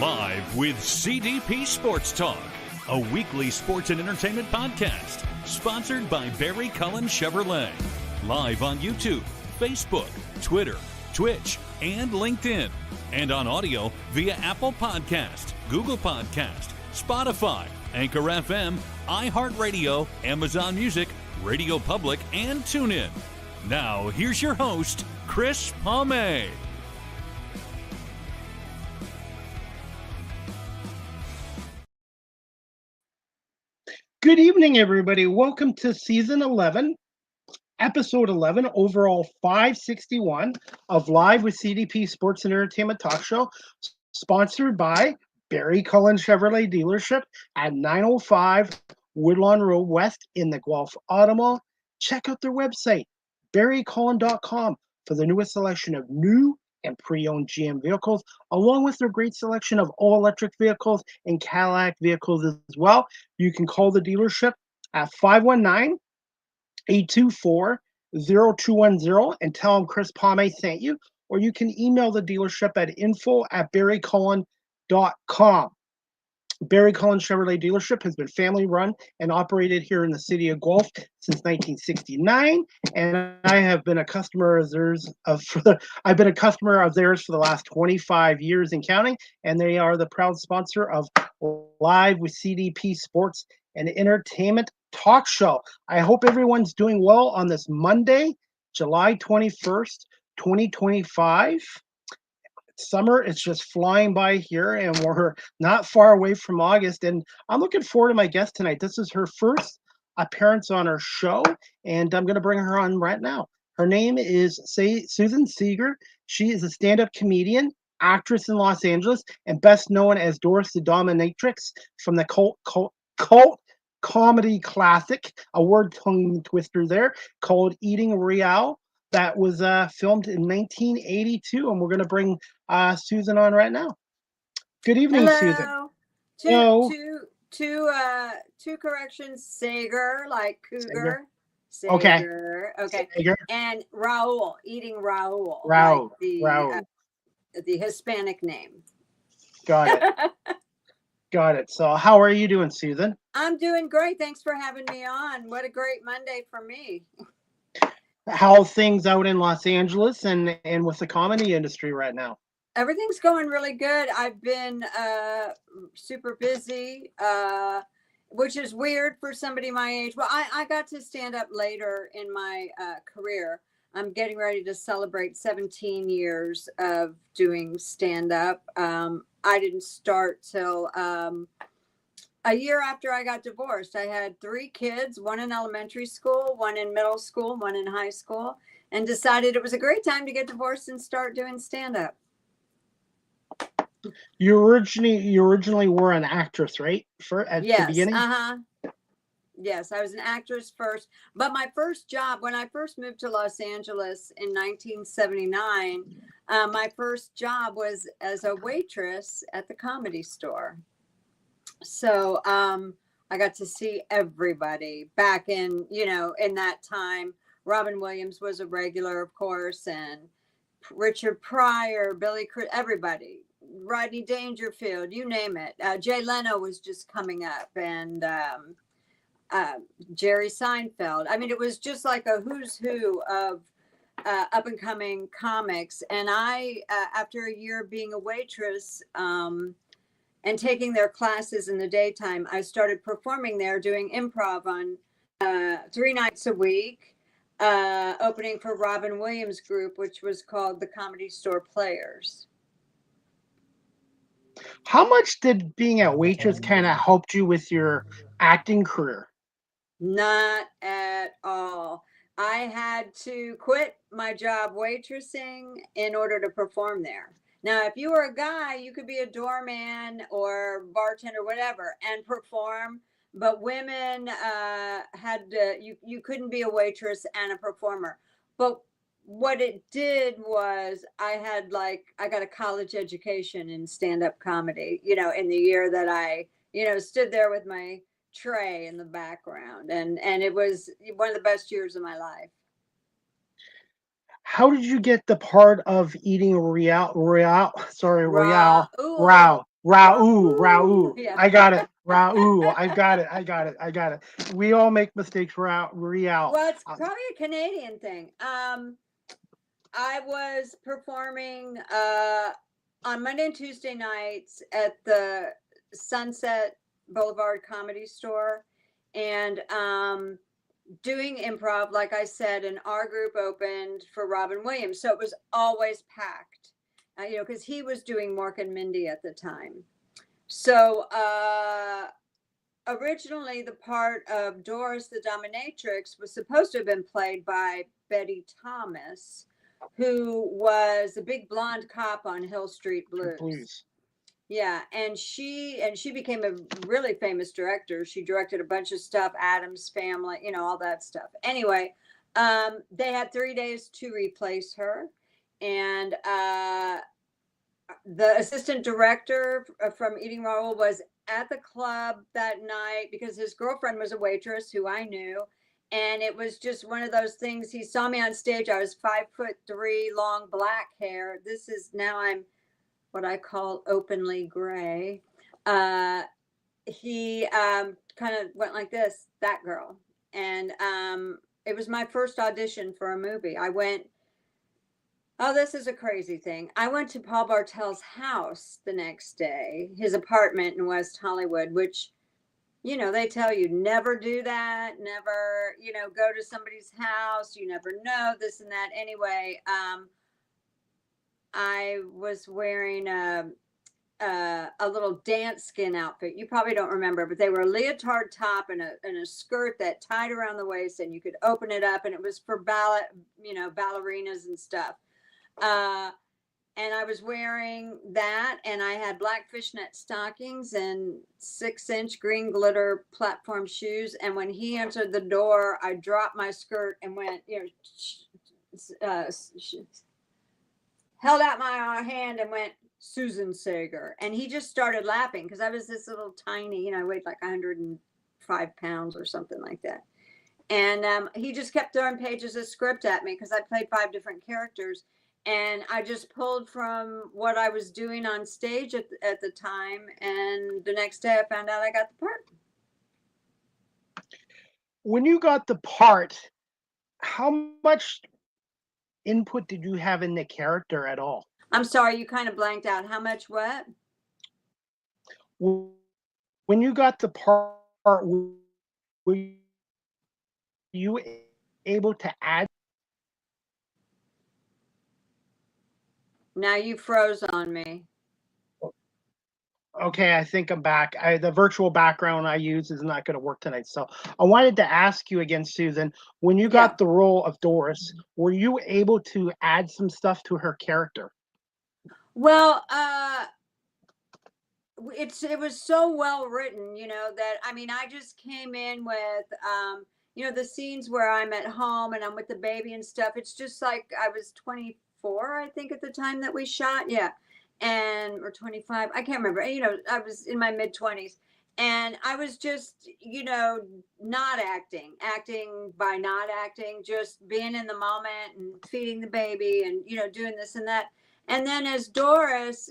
Live with CDP Sports Talk, a weekly sports and entertainment podcast sponsored by Barry Cullen Chevrolet. Live on YouTube, Facebook, Twitter, Twitch, and LinkedIn. And on audio via Apple Podcast, Google Podcast, Spotify, Anchor FM, iHeartRadio, Amazon Music, Radio Public, and TuneIn. Now, here's your host, Chris Palme. Good evening, everybody. Welcome to Season 11, Episode 11, overall 561 of Live with CDP Sports and Entertainment Talk Show, sponsored by Barry Cullen Chevrolet Dealership at 905 Woodlawn Road West in the Guelph Automall. Check out their website, barrycullen.com, for the newest selection of new and pre-owned GM vehicles, along with their great selection of all-electric vehicles and Cadillac vehicles as well. You can call the dealership at 519-824-0210 and tell them Chris Palme sent you, or you can email the dealership at info@barrycullen.com. Barry Cullen Chevrolet Dealership has been family run and operated here in the city of Guelph since 1969, and I have been a customer of theirs for the last 25 years and counting, and they are the proud sponsor of Live with CDP Sports and Entertainment Talk Show. I hope everyone's doing well on this Monday, July 21st, 2025. Summer is just flying by here, and we're not far away from August, and I'm looking forward to my guest tonight. This is her first appearance on our show, and I'm going to bring her on right now. Her name is Susan Saiger. She is a stand-up comedian, actress in Los Angeles, and best known as Doris the Dominatrix from the cult comedy classic, a word tongue twister there, called Eating Raoul. That was filmed in 1982, and we're going to bring Susan on right now. Good evening, Hello. Susan. Two corrections. Saiger, like cougar. Saiger. Okay. Saiger. And Raoul, Eating Raoul. Raoul. Like Raoul. The Hispanic name. Got it. Got it. So how are you doing, Susan? I'm doing great. Thanks for having me on. What a great Monday for me. How are things out in Los Angeles and with the comedy industry right now? Everything's going really good. I've been super busy, which is weird for somebody my age. Well, I got to stand up later in my career. I'm getting ready to celebrate 17 years of doing stand up. I didn't start till a year after I got divorced. I had 3 kids, one in elementary school, one in middle school, one in high school, and decided it was a great time to get divorced and start doing stand-up. You originally were an actress, right? Yes, the beginning? Yes, I was an actress first. But my first job, when I first moved to Los Angeles in 1979, my first job was as a waitress at the Comedy Store. So I got to see everybody back in that time. Robin Williams was a regular, of course, and Richard Pryor, everybody, Rodney Dangerfield, you name it. Jay Leno was just coming up, and Jerry Seinfeld. I mean, it was just like a who's who of up and coming comics. And I, after a year being a waitress, and taking their classes in the daytime, I started performing there, doing improv on 3 nights a week, opening for Robin Williams' group, which was called the Comedy Store Players. How much did being a waitress kind of helped you with your acting career? Not at all. I had to quit my job waitressing in order to perform there. Now, if you were a guy, you could be a doorman or bartender, whatever, and perform. But women you couldn't be a waitress and a performer. But what it did was I got a college education in stand-up comedy, in the year that I, stood there with my tray in the background. And it was one of the best years of my life. how did you get the part of eating Raoul? Sorry, Raoul. Raoul. Raoul. Yeah. I got it. Raoul. I got it. We all make mistakes. Raoul. Well, it's probably a Canadian thing. I was performing on Monday and Tuesday nights at the Sunset Boulevard Comedy Store, and doing improv, like I said, and our group opened for Robin Williams. So it was always packed, because he was doing Mork and Mindy at the time. So originally the part of Doris the Dominatrix was supposed to have been played by Betty Thomas, who was a big blonde cop on Hill Street Blues. Yeah, and she became a really famous director. She directed a bunch of stuff, Addams Family, all that stuff. Anyway, they had 3 days to replace her, and the assistant director from Eating Raoul was at the club that night because his girlfriend was a waitress who I knew. And it was just one of those things. He saw me on stage. I was 5'3", long black hair. This is now I'm what I call openly gray. He kind of went like this, that girl. And it was my first audition for a movie. I went, oh, this is a crazy thing. I went to Paul Bartel's house the next day, his apartment in West Hollywood, which, they tell you never do that, never, go to somebody's house. You never know this and that. Anyway, I was wearing a little dance skin outfit. You probably don't remember, but they were a leotard top and a skirt that tied around the waist, and you could open it up, and it was for ballet, ballerinas and stuff. And I was wearing that, and I had black fishnet stockings and 6-inch green glitter platform shoes. And when he entered the door, I dropped my skirt and went, held out my hand and went, Susan Saiger. And he just started laughing because I was this little tiny, I weighed like 105 pounds or something like that. And he just kept throwing pages of script at me because I played 5 different characters. And I just pulled from what I was doing on stage at the time. And the next day I found out I got the part. When you got the part, how much input did you have in the character at all? I'm sorry, you kind of blanked out. How much what? When you got the part, were you able to add? Now you froze on me. Okay, I think I'm back. The virtual background I use is not going to work tonight. So I wanted to ask you again, Susan, when you got the role of Doris, were you able to add some stuff to her character? Well, it was so well written, that, I just came in with, the scenes where I'm at home and I'm with the baby and stuff. It's just like I was 24, I think, at the time that we shot. Yeah. Or 25, I can't remember. I was in my mid-20s, and I was just, not acting by not acting, just being in the moment and feeding the baby and, doing this and that. And then as Doris,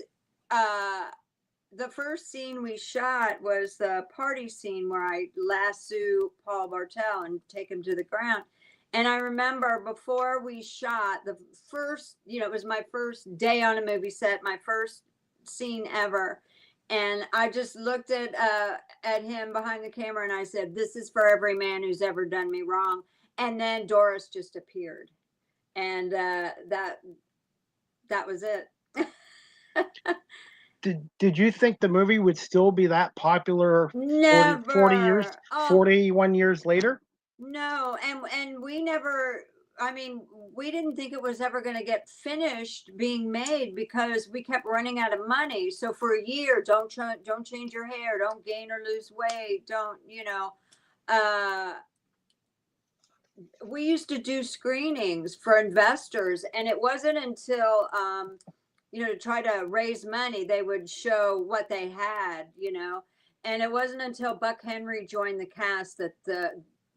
the first scene we shot was the party scene where I lasso Paul Bartel and take him to the ground. And I remember before we shot the first, it was my first day on a movie set, my first scene ever. And I just looked at him behind the camera and I said, this is for every man who's ever done me wrong. And then Doris just appeared. And that was it. Did you think the movie would still be that popular? Never. 41 years later? No, and we never, we didn't think it was ever going to get finished being made because we kept running out of money. So for a year, don't change your hair, don't gain or lose weight, don't, we used to do screenings for investors, and it wasn't until, to try to raise money, they would show what they had, and it wasn't until Buck Henry joined the cast that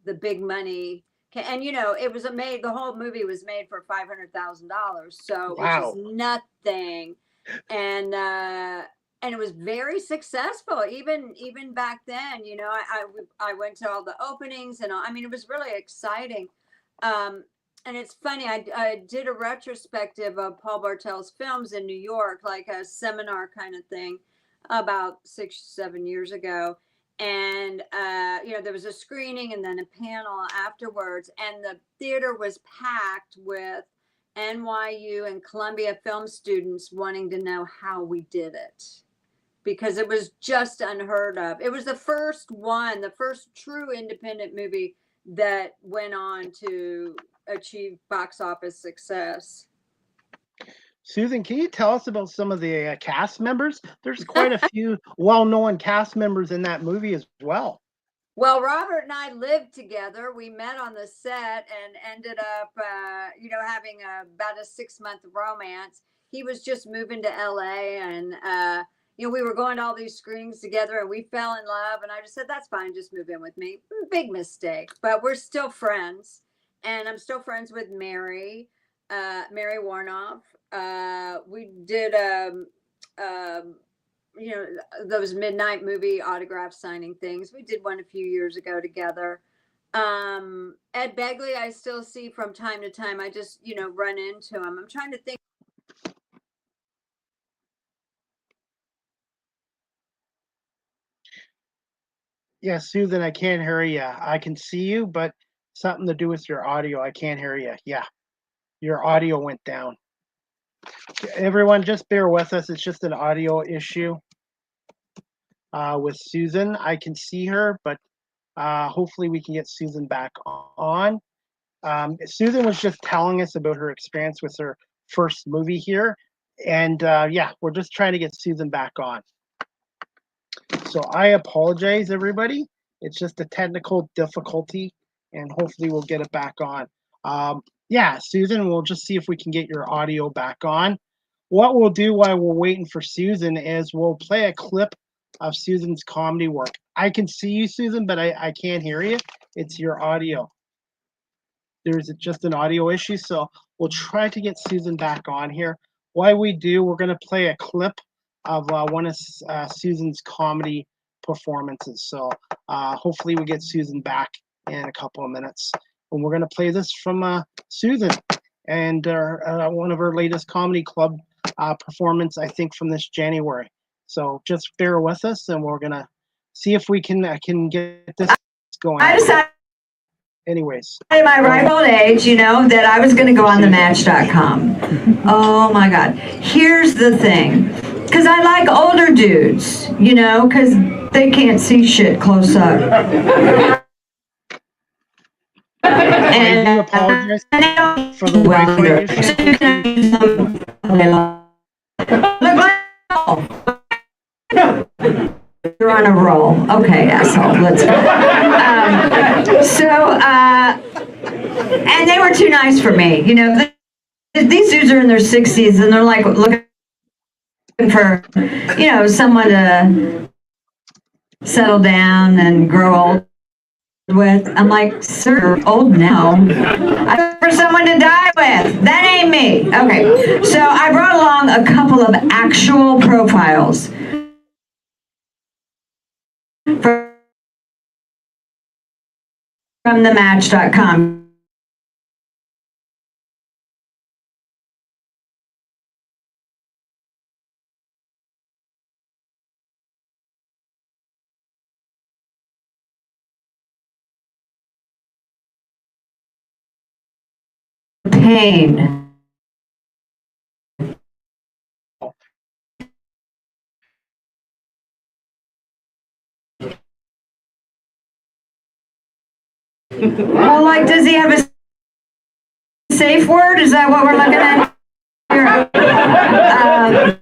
the big money And it was the whole movie was made for $500,000, so Wow. which is nothing. And it was very successful even back then. I went to all the openings and all. I mean, it was really exciting. And it's funny, I did a retrospective of Paul Bartel's films in New York, like a seminar kind of thing, about 6-7 years ago. And there was a screening and then a panel afterwards, and the theater was packed with NYU and Columbia film students wanting to know how we did it, because it was just unheard of. It was the first true independent movie that went on to achieve box office success. Susan, can you tell us about some of the cast members? There's quite a few well-known cast members in that movie as well. Well, Robert and I lived together. We met on the set and ended up, having about a 6-month romance. He was just moving to LA, and we were going to all these screenings together, and we fell in love. And I just said, "That's fine, just move in with me." Big mistake, but we're still friends, and I'm still friends with Mary Warnoff. We did those midnight movie autograph signing things. We did one a few years ago together. Ed Begley, I still see from time to time. I just, run into him. I'm trying to think. Yeah, Susan, I can't hear you. I can see you, but something to do with your audio. I can't hear you. Yeah, your audio went down. Everyone, just bear with us. It's just an audio issue with Susan. I can see her, but hopefully we can get Susan back on. Susan was just telling us about her experience with her first movie here. And we're just trying to get Susan back on. So I apologize, everybody. It's just a technical difficulty, and hopefully we'll get it back on. Susan, we'll just see if we can get your audio back on. What we'll do while we're waiting for Susan is we'll play a clip of Susan's comedy work. I can see you, Susan, but I can't hear you. It's your audio. There's just an audio issue, so we'll try to get Susan back on here. While we do, we're going to play a clip of one of Susan's comedy performances. So hopefully we get Susan back in a couple of minutes. And we're going to play this from Susan and one of her latest comedy club performance, I think, from this January. So just bear with us, and we're going to see if we can get this going. I decided anyways. In my ripe old age, that I was going to go on the Match.com. Oh my God. Here's the thing. Because I like older dudes, because they can't see shit close up. And I do apologize for the Wi-Fi issue. You're on a roll. Okay, asshole. Let's go. And they were too nice for me. These dudes are in their 60s, and they're like looking for, someone to settle down and grow old with. I'm like, sir, you're old now. I'm looking for someone to die with. That ain't me. Okay, so I brought along a couple of actual profiles from the Match.com. Pain. Well, like, does he have a safe word? Is that what we're looking at here?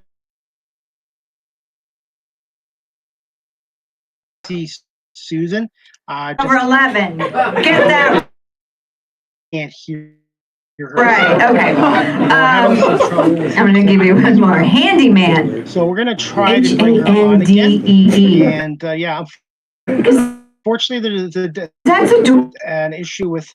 See Susan. Over 11. Get that. Can't hear her. Right, okay. I'm going to give you one more. Handyman. So we're going to try to bring her on again. And unfortunately, there's an issue with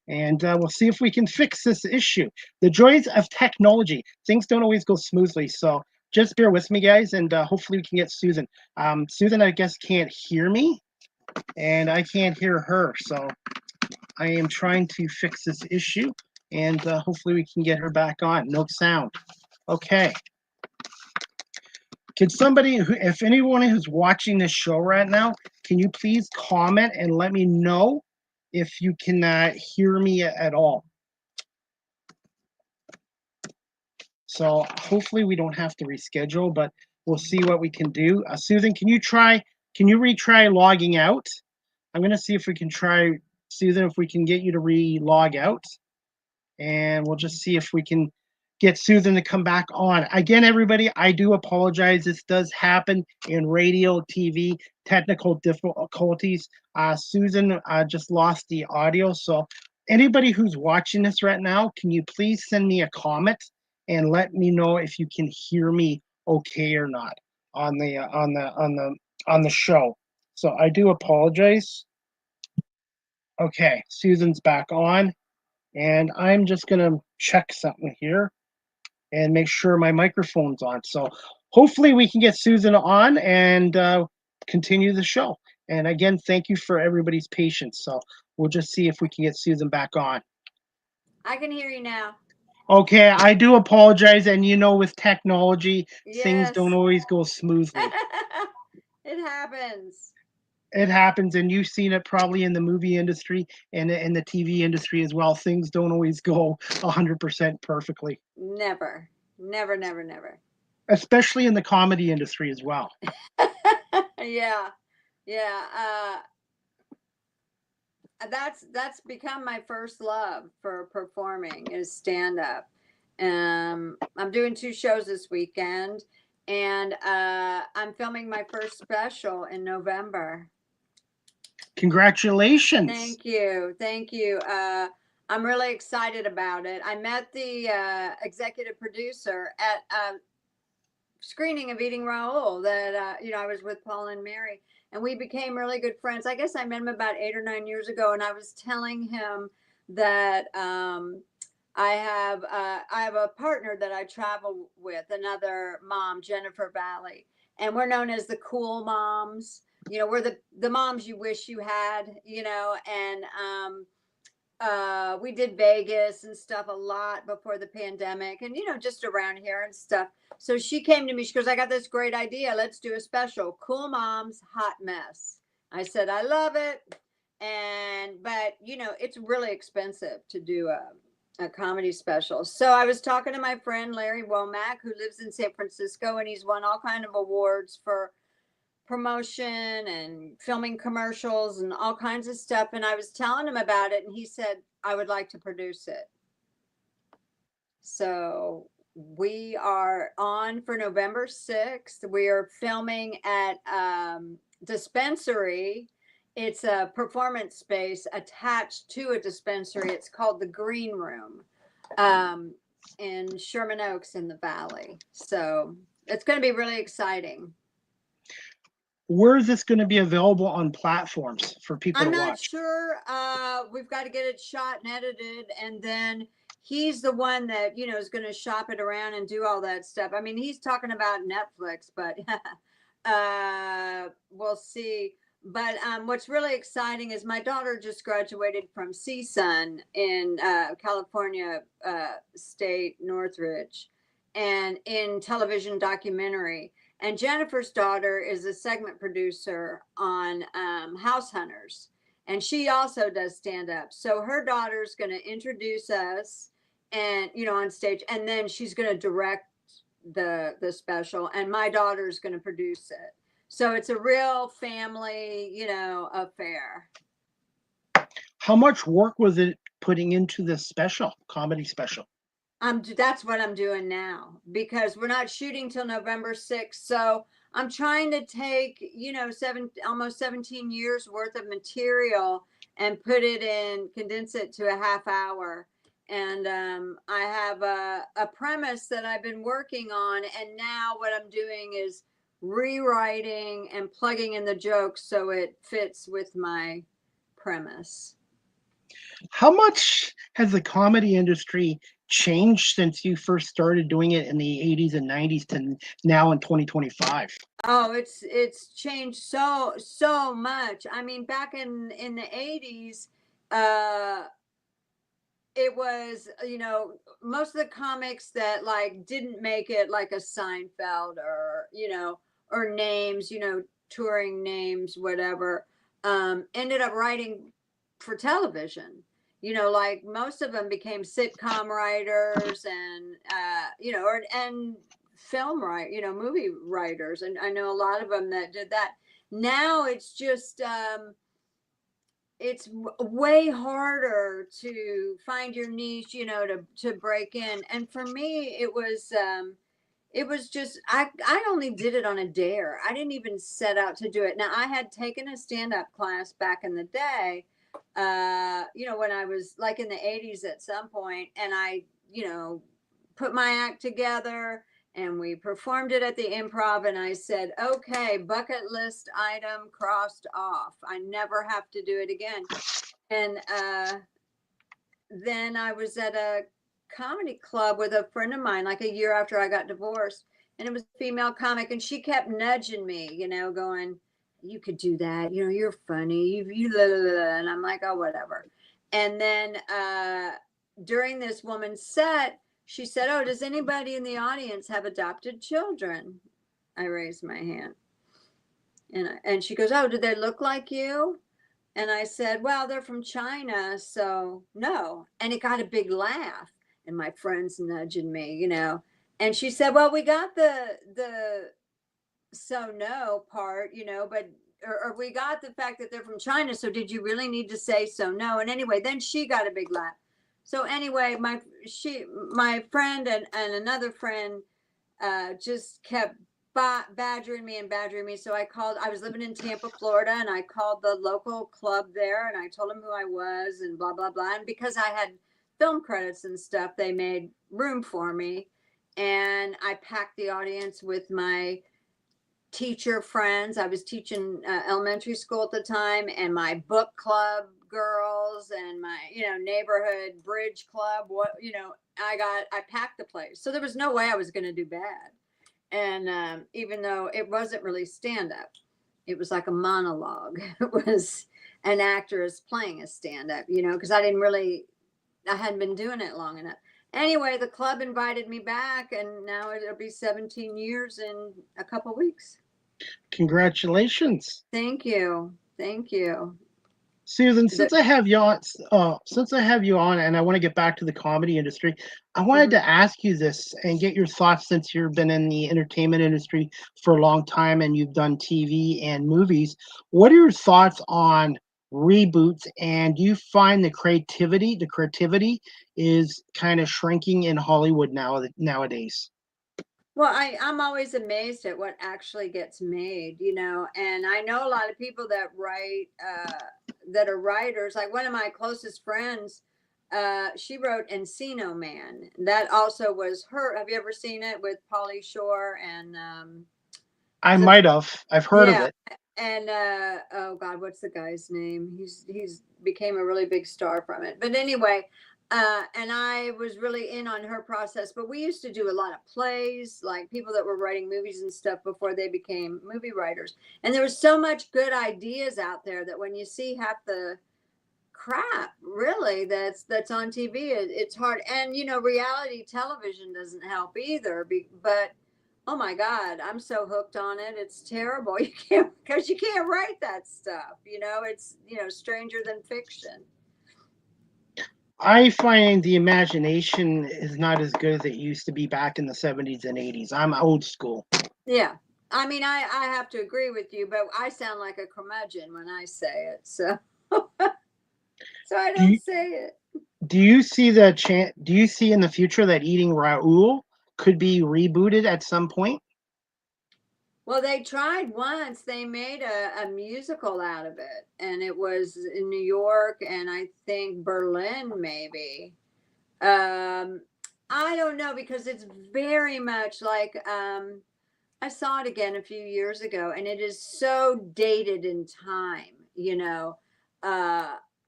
And we'll see if we can fix this issue. The joys of technology. Things don't always go smoothly, so just bear with me, guys, and hopefully we can get Susan. Susan, I guess, can't hear me, and I can't hear her, so I am trying to fix this issue, and hopefully we can get her back on. No sound. Okay. Can somebody, if anyone who's watching this show right now, can you please comment and let me know if you can hear me at all? So hopefully we don't have to reschedule, but we'll see what we can do. Susan, can you retry logging out? I'm going to see if we can try, Susan, if we can get you to re-log out. And we'll just see if we can get Susan to come back on. Again, everybody, I do apologize. This does happen in radio, TV, technical difficulties. Susan just lost the audio. So anybody who's watching this right now, can you please send me a comment and let me know if you can hear me okay or not on the show. So I do apologize. Okay, Susan's back on, and I'm just gonna check something here and make sure my microphone's on. So hopefully we can get Susan on and continue the show. And again, thank you for everybody's patience. So we'll just see if we can get Susan back on. I can hear you now. Okay, I do apologize. And with technology, things don't Yes. always go smoothly. It happens. It happens, and you've seen it probably in the movie industry and in the TV industry as well. Things don't always go 100% perfectly. Never, never, never, never. Especially in the comedy industry as well. Yeah, yeah. That's become my first love for performing is stand-up. I'm doing 2 shows this weekend, and I'm filming my first special in November. Congratulations. Thank you. Thank you. I'm really excited about it. I met the executive producer at a screening of Eating Raoul that, I was with Paul and Mary, and we became really good friends. I guess I met him about 8 or 9 years ago, and I was telling him that I have a partner that I travel with, another mom, Jennifer Valley, and we're known as the cool moms. We're the moms you wish you had, and we did Vegas and stuff a lot before the pandemic, and just around here and stuff. So she came to me, she goes, I got this great idea. Let's do a special, Cool Moms Hot Mess. I said, I love it. But it's really expensive to do a comedy special. So I was talking to my friend Larry Womack, who lives in San Francisco, and he's won all kinds of awards for promotion and filming commercials and all kinds of stuff. And I was telling him about it, and he said, I would like to produce it. So we are on for November 6th. We are filming at Dispensary. It's a performance space attached to a dispensary. It's called the Green Room in Sherman Oaks in the Valley. So it's going to be really exciting. Where is this going to be available on platforms for people to watch? I'm not sure. We've got to get it shot and edited, and then he's the one that is going to shop it around and do all that stuff. I mean, he's talking about Netflix, but we'll see. But what's really exciting is my daughter just graduated from CSUN in California State, Northridge, and in television documentary. And Jennifer's daughter is a segment producer on House Hunters, and she also does stand up. So her daughter's going to introduce us, and on stage, and then she's going to direct the special, and my daughter's going to produce it. So it's a real family, affair. How much work was it putting into this comedy special? That's what I'm doing now, because we're not shooting till November 6th. So I'm trying to take, almost 17 years worth of material and condense it to a half hour. And I have a premise that I've been working on. And now what I'm doing is rewriting and plugging in the jokes so it fits with my premise. How much has the comedy industry changed since you first started doing it in the 80s and 90s to now in 2025? Oh, it's changed so much. I mean, back in the 80s, uh it was, most of the comics that like didn't make it, like a Seinfeld or, or names, touring names, whatever, ended up writing for television. Like most of them became sitcom writers and, and film movie writers. And I know a lot of them that did that. Now it's just, it's way harder to find your niche, to break in. And for me, it was just, I only did it on a dare. I didn't even set out to do it. Now, I had taken a stand-up class back in the day, when I was like in the 80s at some point, and I, put my act together and we performed it at the Improv, and I said, okay, bucket list item crossed off. I never have to do it again. And then I was at a comedy club with a friend of mine, like a year after I got divorced, and it was a female comic, and she kept nudging me, going, you could do that, you're funny, you blah, blah, blah. And I'm like, oh, whatever. And then during this woman's set, she said, oh, does anybody in the audience have adopted children? I raised my hand. And she goes, oh, do they look like you? And I said, well, they're from China, so no. And it got a big laugh. And my friend's nudging me, And she said, well, we got the so no part, but or we got the fact that they're from China. So did you really need to say so no? And anyway, then she got a big laugh. So anyway, my friend and another friend just kept badgering me. So I was living in Tampa, Florida, and I called the local club there and I told them who I was and blah, blah, blah. And because I had film credits and stuff, they made room for me. And I packed the audience with my teacher friends. I was teaching elementary school at the time, and my book club girls and my, neighborhood bridge club. I packed the place. So there was no way I was going to do bad. And even though it wasn't really stand-up, it was like a monologue. It was an actress playing a stand-up, because I hadn't been doing it long enough. Anyway, the club invited me back, and now it'll be 17 years in a couple weeks. Congratulations. Thank you. Susan, since I have you on, and I want to get back to the comedy industry, I wanted to ask you this and get your thoughts, since you've been in the entertainment industry for a long time and you've done TV and movies. What are your thoughts on reboots, and do you find the creativity is kind of shrinking in Hollywood nowadays? Well, I'm always amazed at what actually gets made, and I know a lot of people that write, that are writers. Like one of my closest friends, she wrote Encino Man. That also was her. Have you ever seen it with Pauly Shore and? I might have. I've heard of it. And oh God, what's the guy's name? He's became a really big star from it. But anyway. And I was really in on her process, but we used to do a lot of plays, like people that were writing movies and stuff before they became movie writers. And there was so much good ideas out there that when you see half the crap really that's on TV, it's hard. And, reality television doesn't help either, but oh my God, I'm so hooked on it. It's terrible. Because you can't write that stuff, it's, stranger than fiction. I find the imagination is not as good as it used to be back in the 70s and 80s. I'm old school. Yeah. I mean, I have to agree with you, but I sound like a curmudgeon when I say it. So so I don't say it. Do you see in the future that Eating Raoul could be rebooted at some point? Well, they tried once. They made a musical out of it, and it was in New York and I think Berlin, maybe. I don't know, because it's very much like, I saw it again a few years ago, and it is so dated in time,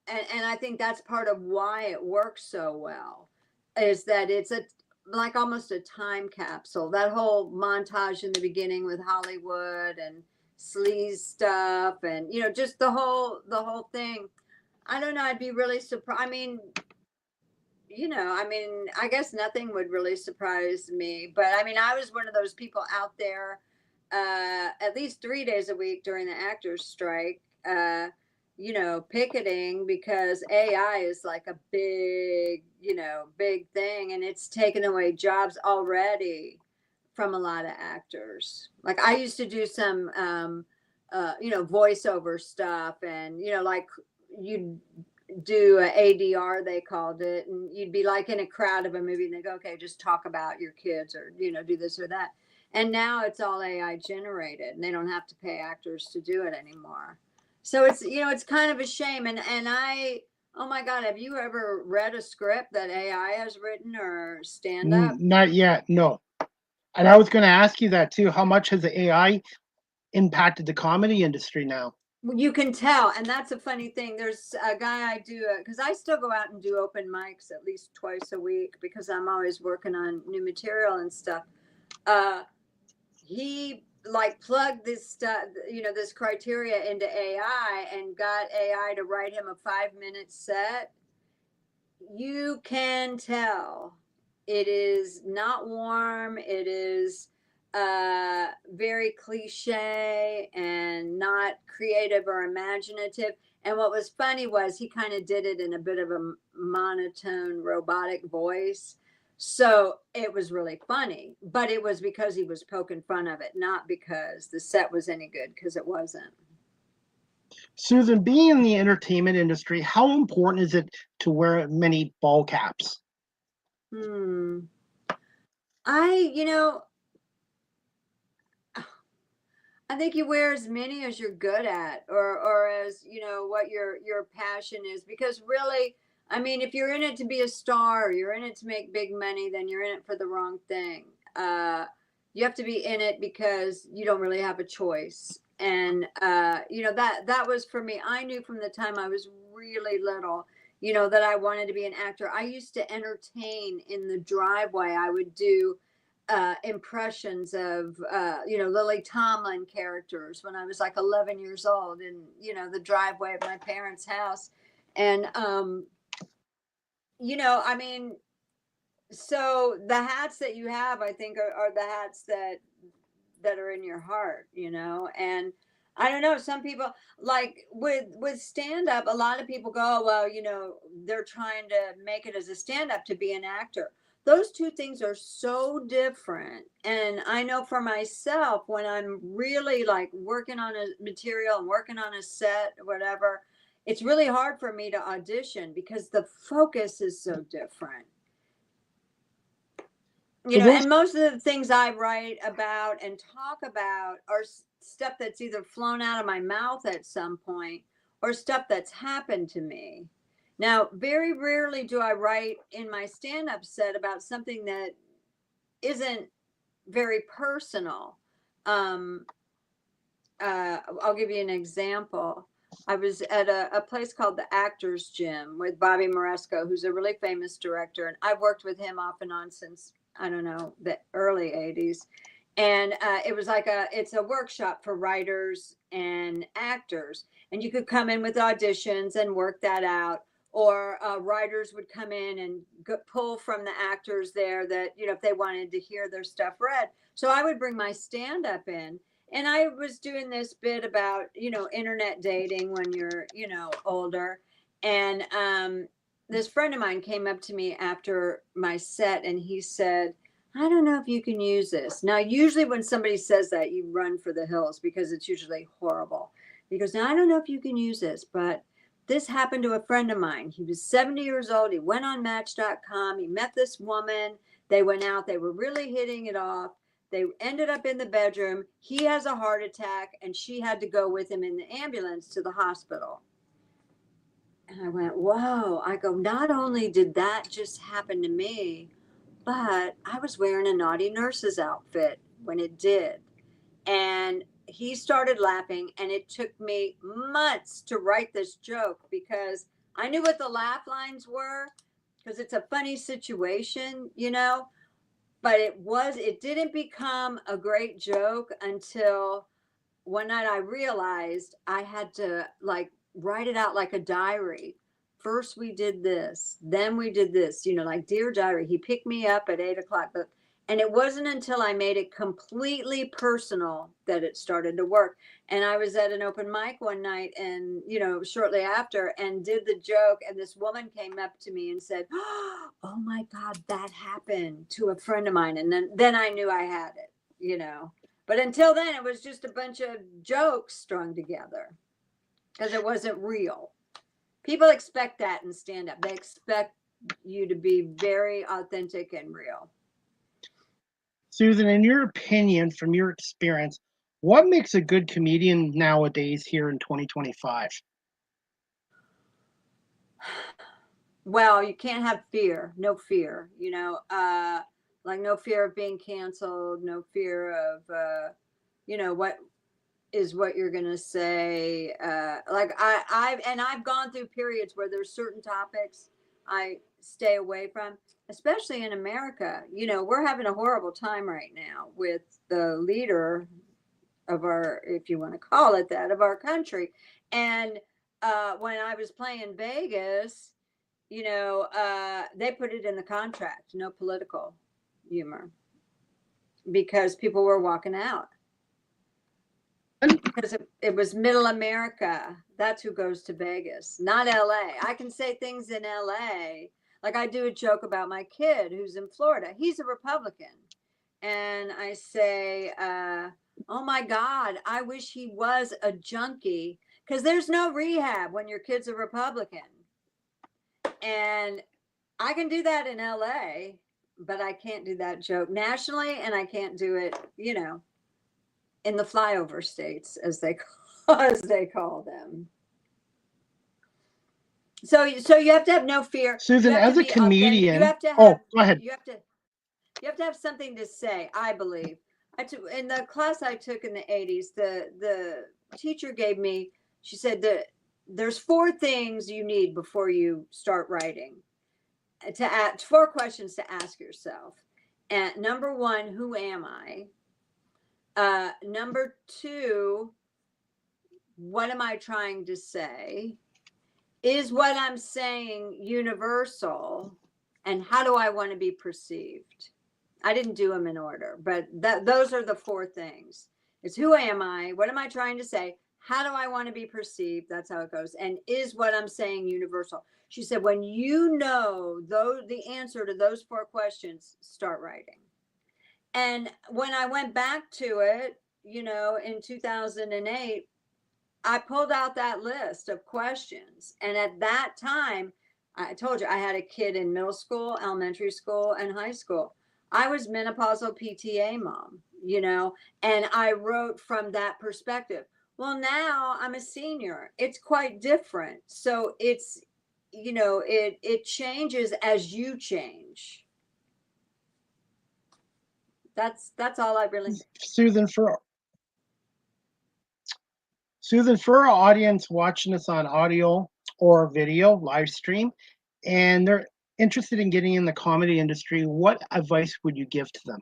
and I think that's part of why it works so well, is that it's like almost a time capsule. That whole montage in the beginning with Hollywood and sleaze stuff, and just the whole thing. I don't know. I'd be really surprised. I mean, I guess nothing would really surprise me. But I mean, I was one of those people out there at least 3 days a week during the actors' strike, picketing, because AI is like a big thing, and it's taken away jobs already from a lot of actors. Like I used to do some, voiceover stuff, and, like you'd do a ADR, they called it, and you'd be like in a crowd of a movie and they go, okay, just talk about your kids, or, do this or that. And now it's all AI generated, and they don't have to pay actors to do it anymore. So it's, it's kind of a shame. And oh my God, have you ever read a script that AI has written or stand up? Not yet, no. And I was going to ask you that too. How much has the AI impacted the comedy industry now? You can tell. And that's a funny thing. There's a guy I do, because I still go out and do open mics at least twice a week because I'm always working on new material and stuff. He like plugged this stuff, this criteria into AI and got AI to write him a 5-minute set. You can tell it is not warm. It is very cliche and not creative or imaginative. And what was funny was he kind of did it in a bit of a monotone robotic voice. So it was really funny, but it was because he was poking fun of it, not because the set was any good, because it wasn't. Susan, being in the entertainment industry, how important is it to wear many ball caps? I think you wear as many as you're good at, or as, what your passion is, because really, I mean, if you're in it to be a star, or you're in it to make big money, then you're in it for the wrong thing. You have to be in it because you don't really have a choice. And, that was for me. I knew from the time I was really little, that I wanted to be an actor. I used to entertain in the driveway. I would do impressions of, Lily Tomlin characters when I was like 11 years old in, the driveway of my parents' house. And, I mean, so the hats that you have, I think are the hats that are in your heart, and I don't know, some people like with stand up, a lot of people go, oh, well, they're trying to make it as a stand up to be an actor. Those two things are so different. And I know for myself, when I'm really like working on a material and working on a set or whatever, it's really hard for me to audition because the focus is so different. And most of the things I write about and talk about are stuff that's either flown out of my mouth at some point or stuff that's happened to me. Now, very rarely do I write in my stand-up set about something that isn't very personal. I'll give you an example. I was at a place called the Actors Gym with Bobby Moresco, who's a really famous director. And I've worked with him off and on since, I don't know, the early 80s. And it was like it's a workshop for writers and actors. And you could come in with auditions and work that out. Or writers would come in and pull from the actors there that, if they wanted to hear their stuff read. So I would bring my stand-up in. And I was doing this bit about, internet dating when you're, older. And this friend of mine came up to me after my set and he said, I don't know if you can use this. Now, usually when somebody says that, you run for the hills because it's usually horrible. He goes, now, I don't know if you can use this, but this happened to a friend of mine. He was 70 years old. He went on Match.com. He met this woman. They went out. They were really hitting it off. They ended up in the bedroom. He has a heart attack, and she had to go with him in the ambulance to the hospital. And I went, whoa. I go, not only did that just happen to me, but I was wearing a naughty nurse's outfit when it did. And he started laughing, and it took me months to write this joke because I knew what the laugh lines were because it's a funny situation, but it didn't become a great joke until one night I realized I had to like write it out like a diary. First we did this, then we did this, like Dear Diary. He picked me up at 8:00, and it wasn't until I made it completely personal that it started to work. And I was at an open mic one night and, shortly after, and did the joke. And this woman came up to me and said, "Oh my God, that happened to a friend of mine." And then I knew I had it, But until then, it was just a bunch of jokes strung together because it wasn't real. People expect that in stand-up. They expect you to be very authentic and real. Susan, in your opinion, from your experience, what makes a good comedian nowadays here in 2025? Well, you can't have fear, no fear, like no fear of being canceled, no fear of, what you're going to say. Like I've gone through periods where there's certain topics I stay away from, especially in America. We're having a horrible time right now with the leader of our, if you want to call it that, of our country. And when I was playing Vegas, they put it in the contract, no political humor, because people were walking out. Because it was middle America. That's who goes to Vegas, not LA. I can say things in LA. Like I do a joke about my kid who's in Florida. He's a Republican. And I say, oh my God, I wish he was a junkie, because there's no rehab when your kid's a Republican. And I can do that in LA, but I can't do that joke nationally, and I can't do it, in the flyover states, as they call them. So you have to have no fear. Susan, as a comedian, go ahead. You have to have something to say, I believe. In the class I took in the 80s, the teacher gave me, she said that there's 4 things you need before you start writing. 4 questions to ask yourself. And number 1, who am I? Number 2, what am I trying to say? Is what I'm saying universal? And how do I want to be perceived? I didn't do them in order, but those are the 4 things. It's who am I? What am I trying to say? How do I want to be perceived? That's how it goes. And is what I'm saying universal? She said, when you know the answer to those 4 questions, start writing. And when I went back to it, in 2008, I pulled out that list of questions. And at that time, I told you I had a kid in middle school, elementary school, and high school. I was menopausal PTA mom, and I wrote from that perspective. Well, now I'm a senior. It's quite different. So it's, it changes as you change. That's all I really. Susan, for our audience watching us on audio or video live stream, and they're interested in getting in the comedy industry, what advice would you give to them?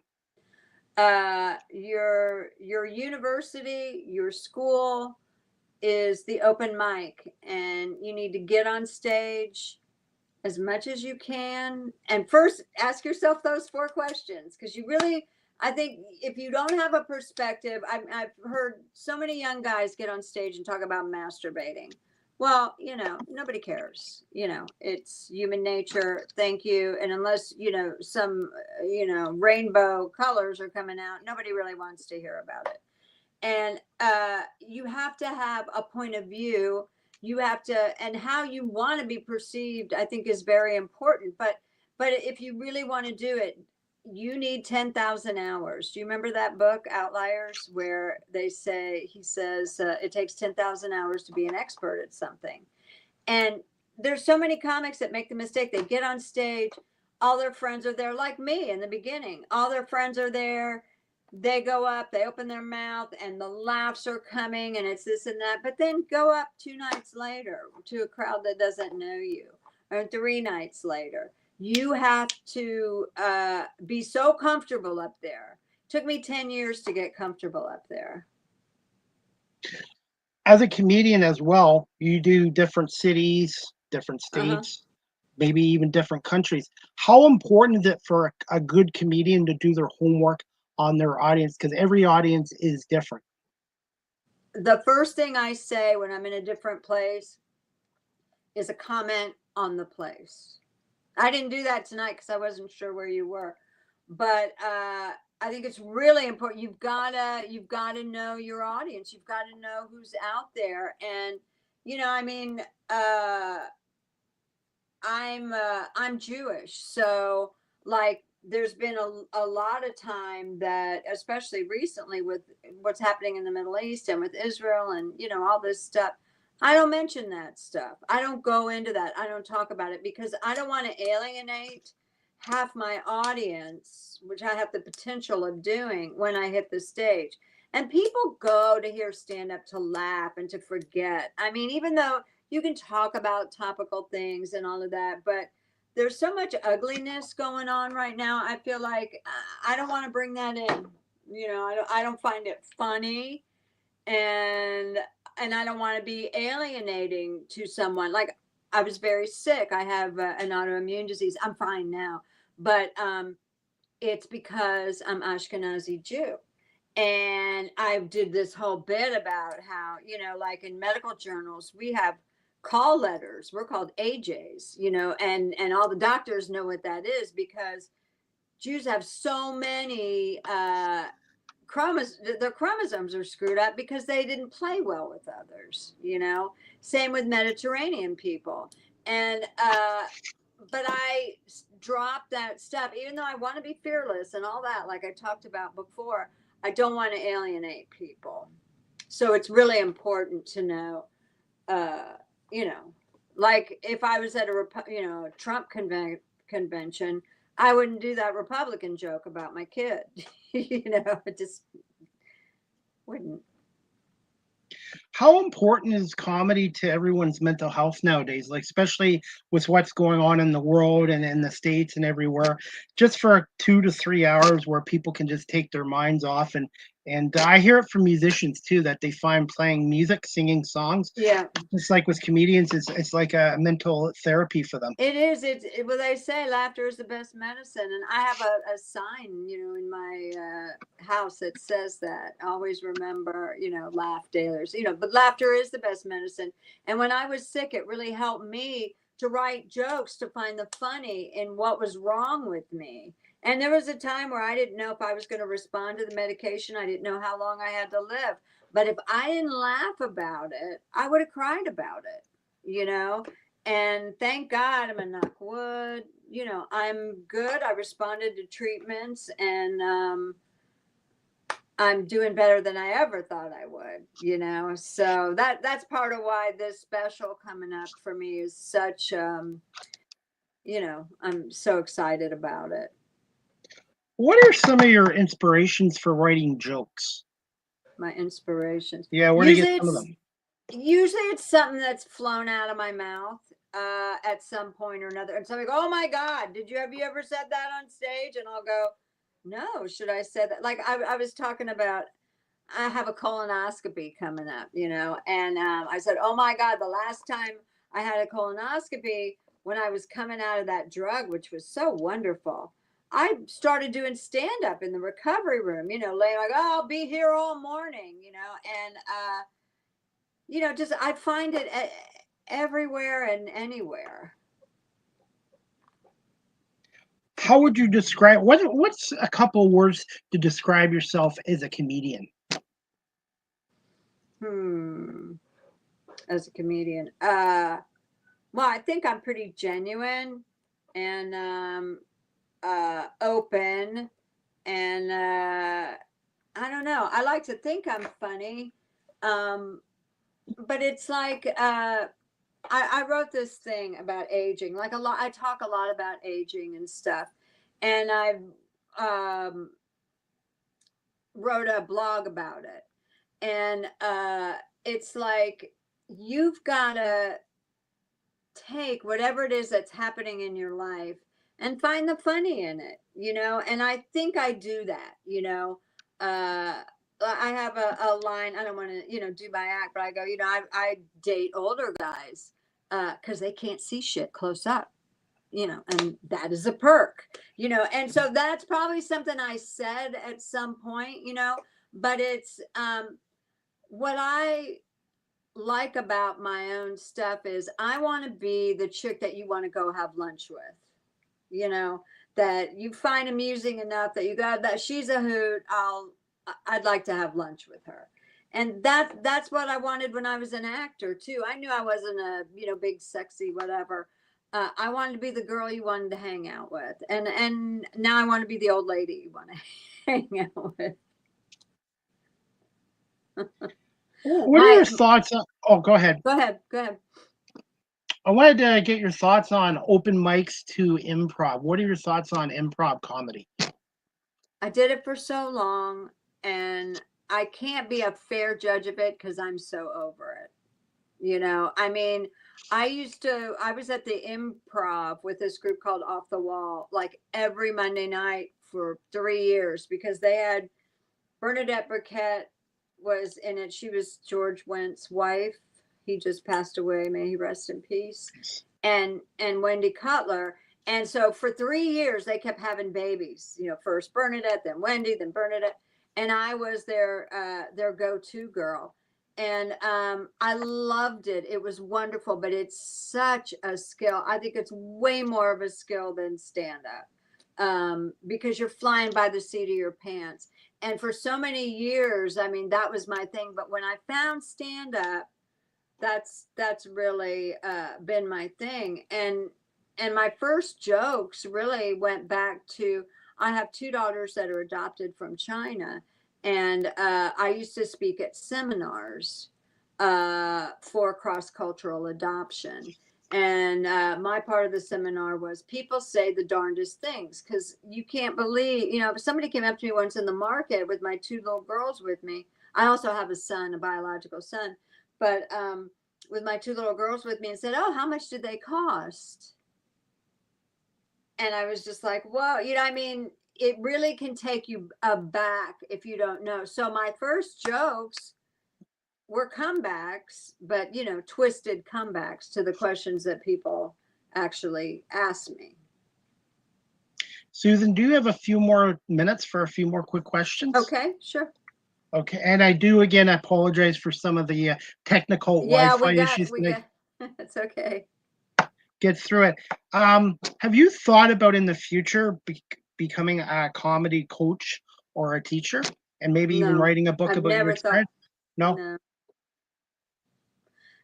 Your university, your school is the open mic, and you need to get on stage as much as you can. And first, ask yourself those 4 questions, because I think if you don't have a perspective, I've heard so many young guys get on stage and talk about masturbating. Well, nobody cares. It's human nature. Thank you. And unless, some, rainbow colors are coming out, nobody really wants to hear about it. And you have to have a point of view. You have to, and how you want to be perceived, I think, is very important. But if you really want to do it, you need 10,000 hours. Do you remember that book, Outliers, where he says it takes 10,000 hours to be an expert at something? And there's so many comics that make the mistake. They get on stage, all their friends are there, like me in the beginning. All their friends are there. they go up, they open their mouth, and the laughs are coming, and it's this and that. But then go up 2 nights later to a crowd that doesn't know you, or 3 nights later. You have to be so comfortable up there. Took me 10 years to get comfortable up there. As a comedian as well, you do different cities, different states, maybe even different countries. How important is it for a good comedian to do their homework on their audience? Because every audience is different. The first thing I say when I'm in a different place is a comment on the place. I didn't do that tonight because I wasn't sure where you were, but I think it's really important. You've gotta know your audience. You've got to know who's out there, and I mean, I'm Jewish, so like there's been a lot of time that, especially recently with what's happening in the Middle East and with Israel and all this stuff, I don't mention that stuff. I don't go into that. I don't talk about it because I don't want to alienate half my audience, which I have the potential of doing when I hit the stage. And people go to hear stand up to laugh and to forget. I mean, even though you can talk about topical things and all of that, but there's so much ugliness going on right now. I feel like I don't want to bring that in. I don't find it funny, and I don't want to be alienating to someone. Like, I was very sick. I have an autoimmune disease. I'm fine now, but it's because I'm Ashkenazi Jew. And I did this whole bit about how, like in medical journals, we have call letters. We're called AJs, and all the doctors know what that is because Jews have so many their chromosomes are screwed up because they didn't play well with others, same with Mediterranean people. And but I dropped that stuff, even though I want to be fearless and all that, like I talked about before. I don't want to alienate people, so it's really important to know, like if I was at a Trump convention, I wouldn't do that Republican joke about my kid. It just wouldn't. How important is comedy to everyone's mental health nowadays? Like, especially with what's going on in the world and in the States and everywhere, just for 2 to 3 hours where people can just take their minds off. And I hear it from musicians too, that they find playing music, singing songs. Yeah. Just like with comedians, it's like a mental therapy for them. It is. Well, they say laughter is the best medicine. And I have a sign, in my house that says that. Always remember, laugh daily. But laughter is the best medicine. And when I was sick, it really helped me to write jokes, to find the funny in what was wrong with me. And there was a time where I didn't know if I was going to respond to the medication. I didn't know how long I had to live. But if I didn't laugh about it, I would have cried about it, And thank God, I'm a knock wood, I'm good. I responded to treatments, and I'm doing better than I ever thought I would, So that's part of why this special coming up for me is such, I'm so excited about it. What are some of your inspirations for writing jokes? My inspirations. Yeah, where do you get some of them? Usually it's something that's flown out of my mouth at some point or another. And somebody go, "Oh my God, have you ever said that on stage?" And I'll go, "No, should I say that?" Like I was talking about, I have a colonoscopy coming up, and I said, "Oh my God, the last time I had a colonoscopy, when I was coming out of that drug, which was so wonderful, I started doing stand up in the recovery room, laying like, oh, I'll be here all morning, and just I find it everywhere and anywhere." How would you describe what's a couple words to describe yourself as a comedian? As a comedian, well, I think I'm pretty genuine and open, and I don't know. I like to think I'm funny, but it's like I wrote this thing about aging. Like I talk a lot about aging and stuff, and wrote a blog about it. And it's like, you've got to take whatever it is that's happening in your life and find the funny in it, you know? And I think I do that, you know? I have a line, I don't want to, you know, do my act, but I go, you know, I date older guys because they can't see shit close up, you know, and that is a perk, you know? And so that's probably something I said at some point, you know, but it's what I like about my own stuff is I want to be the chick that you want to go have lunch with, you know, that you find amusing enough that you got that she's a hoot. I'd like to have lunch with her. And that's what I wanted when I was an actor too. I knew I wasn't a, you know, big, sexy, whatever. I wanted to be the girl you wanted to hang out with. And now I want to be the old lady you want to hang out with. What are your thoughts on, oh, go ahead. Go ahead. I wanted to get your thoughts on open mics to improv. What are your thoughts on improv comedy? I did it for so long, and I can't be a fair judge of it because I'm so over it. You know, I mean, I was at the Improv with this group called Off the Wall, like every Monday night for 3 years, because they had Bernadette Burkett was in it. She was George Wendt's wife. He just passed away. May he rest in peace. And Wendy Cutler. And so for 3 years, they kept having babies, you know, first Bernadette, then Wendy, then Bernadette. And I was their go-to girl. And I loved it. It was wonderful, but it's such a skill. I think it's way more of a skill than stand-up because you're flying by the seat of your pants. And for so many years, I mean, that was my thing. But when I found stand-up, that's really been my thing. And my first jokes really went back to, I have 2 daughters that are adopted from China. And I used to speak at seminars for cross-cultural adoption. And my part of the seminar was people say the darndest things because you can't believe, you know, if somebody came up to me once in the market with my 2 little girls with me. I also have a son, a biological son, but with my 2 little girls with me and said, oh, how much did they cost? And I was just like, whoa, you know, I mean, it really can take you aback if you don't know. So my first jokes were comebacks, but, you know, twisted comebacks to the questions that people actually asked me. Susan, do you have a few more minutes for a few more quick questions? Okay, sure. Okay, and I do again apologize for some of the technical Wi-Fi issues. It's okay. Get through it. Have you thought about in the future becoming a comedy coach or a teacher, and maybe even writing a book about your experience? No.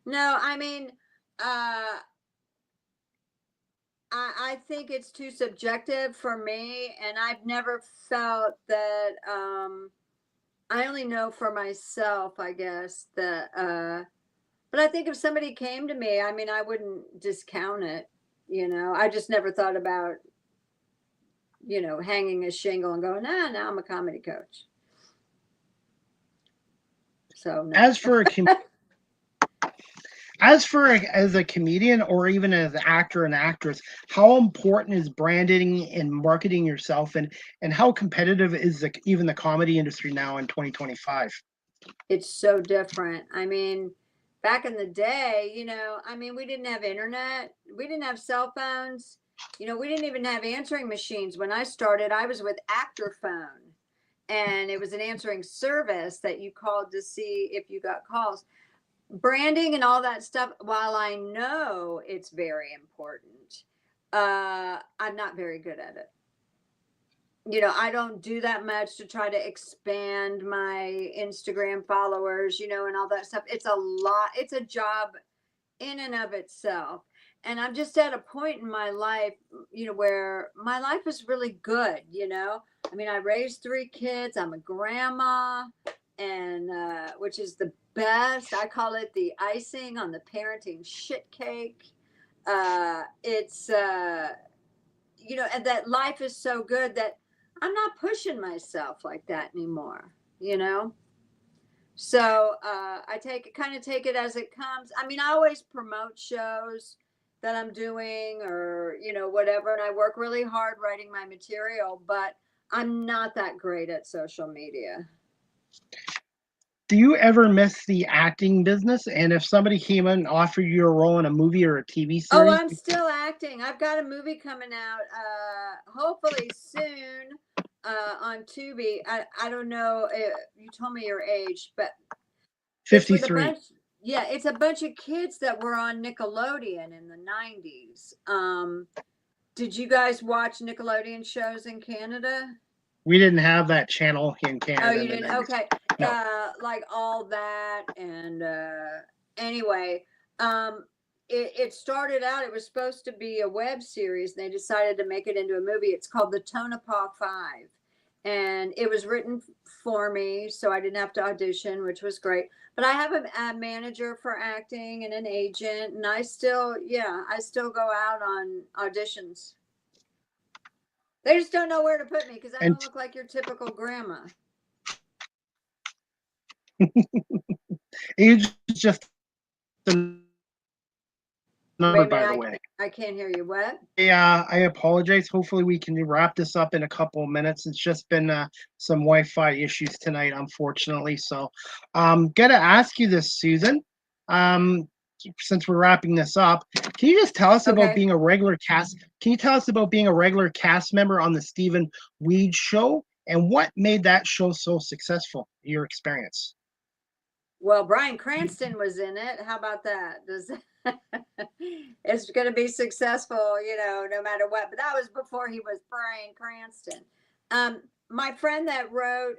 No, I mean, I think it's too subjective for me, and I've never felt that. I only know for myself, I guess, that. But I think if somebody came to me, I mean, I wouldn't discount it. You know, I just never thought about, you know, hanging a shingle and going, now I'm a comedy coach. So no. As a comedian or even as an actor and actress, how important is branding and marketing yourself, and how competitive is even the comedy industry now in 2025? It's so different. I mean, back in the day, you know, I mean, we didn't have internet. We didn't have cell phones. You know, we didn't even have answering machines. When I started, I was with Actorphone, and it was an answering service that you called to see if you got calls. Branding and all that stuff, while I know it's very important, I'm not very good at it. You know, I don't do that much to try to expand my Instagram followers, you know, and all that stuff. It's a lot. It's a job in and of itself. And I'm just at a point in my life, you know, where my life is really good, you know. I mean, I raised 3 kids. I'm a grandma, and which is the best. I call it the icing on the parenting shit cake. It's, you know, and that life is so good that I'm not pushing myself like that anymore. you know? So I kind of take it as it comes. I mean, I always promote shows that I'm doing or, you know, whatever. And I work really hard writing my material, but I'm not that great at social media. Do you ever miss the acting business? And if somebody came in and offered you a role in a movie or a TV series? Oh, I'm still acting. I've got a movie coming out, hopefully soon, on Tubi. I don't know. You told me your age, but 53. Yeah, it's a bunch of kids that were on Nickelodeon in the 90s. Did you guys watch Nickelodeon shows in Canada? We didn't have that channel in Canada. Oh, you didn't? Okay. No. Like All That. And anyway, it started out, it was supposed to be a web series. They decided to make it into a movie. It's called The Tonopah Five. And it was written for me, so I didn't have to audition, which was great. But I have a manager for acting and an agent, and I still go out on auditions. They just don't know where to put me because I don't look like your typical grandma. Age is just a number, by the way. I can't hear you. What? Yeah, I apologize. Hopefully we can wrap this up in a couple of minutes. It's just been some Wi-Fi issues tonight, unfortunately. So gotta ask you this, Susan. Since we're wrapping this up, can you just tell us about being a regular cast? Can you tell us about being a regular cast member on the Stephen Weed show and what made that show so successful? Your experience. Well, Bryan Cranston was in it. How about that? It's going to be successful, you know, no matter what. But that was before he was Bryan Cranston. My friend that wrote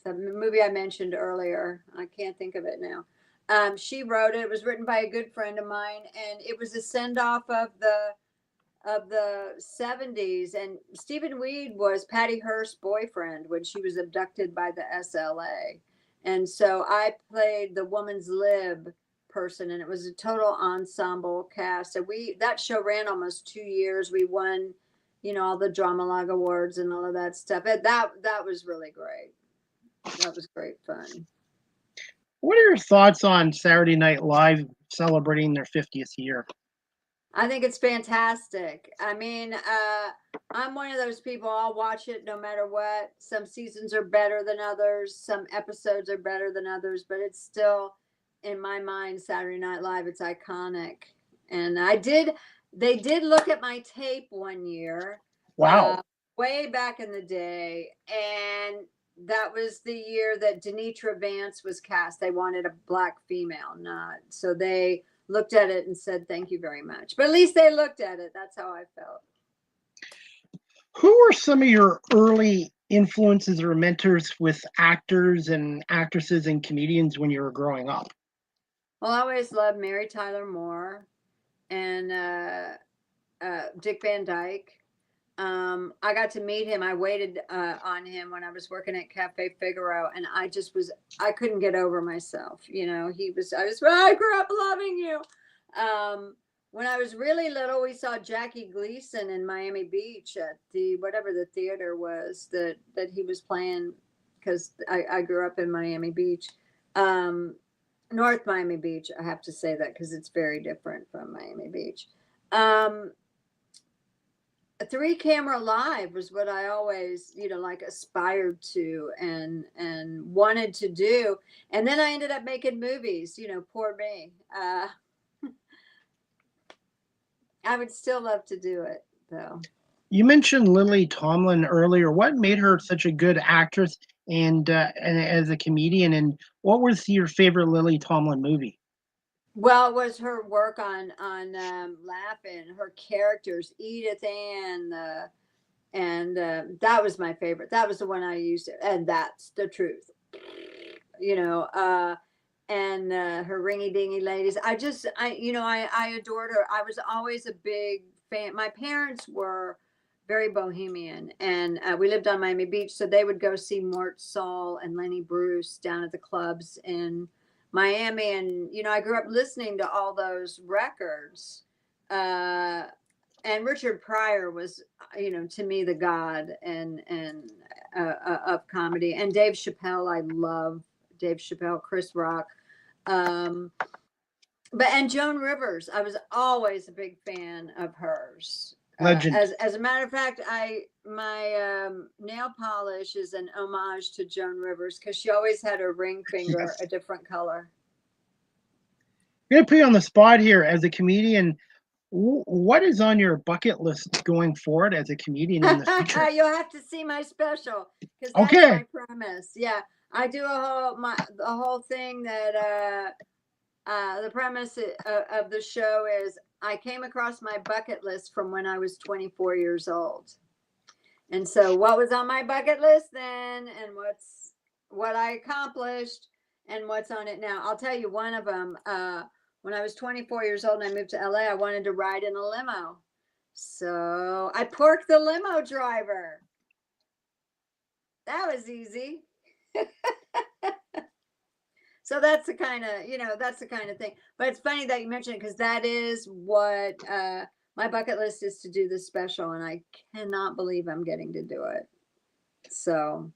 the movie I mentioned earlier, I can't think of it now. She wrote it. It was written by a good friend of mine, and it was a send-off of the 70s. And Stephen Weed was Patty Hearst's boyfriend when she was abducted by the SLA. And so I played the woman's lib person, and it was a total ensemble cast. And that show ran almost 2 years. We won, you know, all the Dramalogue awards and all of that stuff. That was really great. That was great fun. What are your thoughts on Saturday Night Live celebrating their 50th year? I think it's fantastic. I mean, I'm one of those people, I'll watch it no matter what. Some seasons are better than others. Some episodes are better than others, but it's still, in my mind, Saturday Night Live, it's iconic. And they did look at my tape one year. Wow. Way back in the day. And that was the year that Denitra Vance was cast. They wanted a Black female, so they looked at it and said, thank you very much. But at least they looked at it. That's how I felt. Who were some of your early influences or mentors with actors and actresses and comedians when you were growing up? Well, I always loved Mary Tyler Moore and Dick Van Dyke. I got to meet him. I waited on him when I was working at Cafe Figaro, and I couldn't get over myself. You know, I grew up loving you. When I was really little, we saw Jackie Gleason in Miami Beach at whatever the theater was that he was playing, because I grew up in Miami Beach. North Miami Beach, I have to say that because it's very different from Miami Beach. A 3-camera live was what I always, you know, like aspired to and wanted to do. And then I ended up making movies, you know, poor me. I would still love to do it, though. You mentioned Lily Tomlin earlier. What made her such a good actress and as a comedian? And what was your favorite Lily Tomlin movie? Well, it was her work on Laugh-In, her characters, Edith Ann, and that was my favorite. That was the one I used, and that's the truth. You know, and her Ringy Dingy Ladies. I adored her. I was always a big fan. My parents were very bohemian, and we lived on Miami Beach, so they would go see Mort Saul and Lenny Bruce down at the clubs in Miami. And, you know, I grew up listening to all those records. And and Richard Pryor was, to me, the god and of comedy. And Dave Chappelle, I love Dave Chappelle, Chris Rock. And Joan Rivers, I was always a big fan of hers. Legend. As a matter of fact, my nail polish is an homage to Joan Rivers because she always had her ring finger a different color. I'm gonna put you on the spot here as a comedian. What is on your bucket list going forward as a comedian in the future? You'll have to see my special because that's my premise. Yeah, I do the whole thing that the premise of the show is I came across my bucket list from when I was 24 years old. And so what was on my bucket list then and what I accomplished and what's on it now. I'll tell you one of them. When I was 24 years old and I moved to LA, I wanted to ride in a limo. So I porked the limo driver. That was easy. So that's the kind of thing. But it's funny that you mentioned it because that is what my bucket list is, to do this special. And I cannot believe I'm getting to do it. So.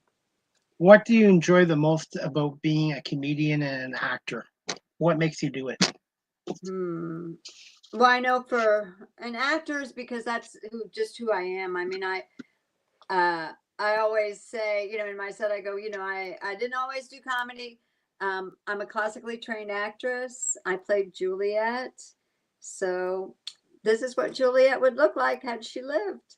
What do you enjoy the most about being a comedian and an actor? What makes you do it? Well, I know for an actor is because that's who I am. I mean, I always say, in my set, I go, I didn't always do comedy. I'm a classically trained actress. I played Juliet. So this is what Juliet would look like had she lived.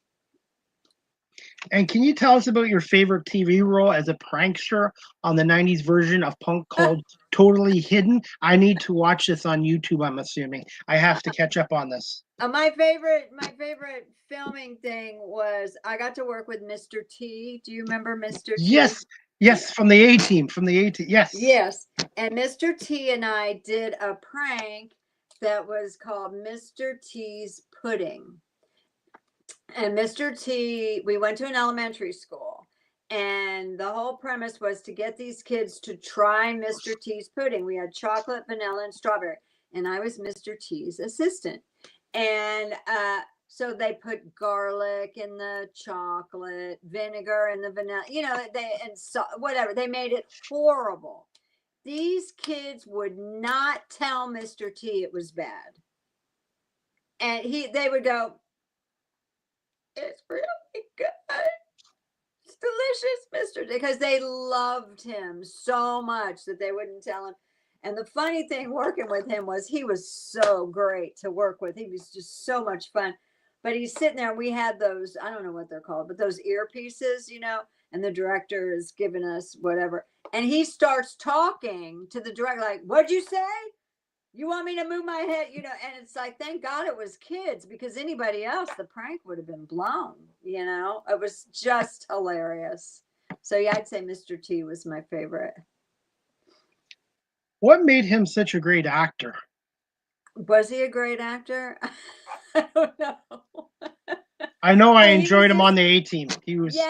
And can you tell us about your favorite TV role as a prankster on the 90s version of punk called Totally Hidden? I need to watch this on YouTube, I'm assuming. I have to catch up on this. My favorite filming thing was I got to work with Mr. T. Do you remember Mr. T? Yes, from the A-Team, yes. Yes, and Mr. T and I did a prank that was called Mr. T's Pudding. And Mr. T, we went to an elementary school, and the whole premise was to get these kids to try Mr. T's pudding. We had chocolate, vanilla, and strawberry, and I was Mr. T's assistant. And so they put garlic in the chocolate, vinegar in the vanilla, whatever. They made it horrible. These kids would not tell Mr. T it was bad. And they would go, "It's really good. It's delicious, Mr. T," because they loved him so much that they wouldn't tell him. And the funny thing working with him was he was so great to work with. He was just so much fun. But he's sitting there, and we had those, I don't know what they're called, but those earpieces, and the director is giving us whatever. And he starts talking to the director like, "What'd you say? You want me to move my head?" And it's like, thank God it was kids, because anybody else, the prank would have been blown, It was just hilarious. So yeah, I'd say Mr. T was my favorite. What made him such a great actor? Was he a great actor? I don't know. I know I enjoyed him on the A-Team. He was who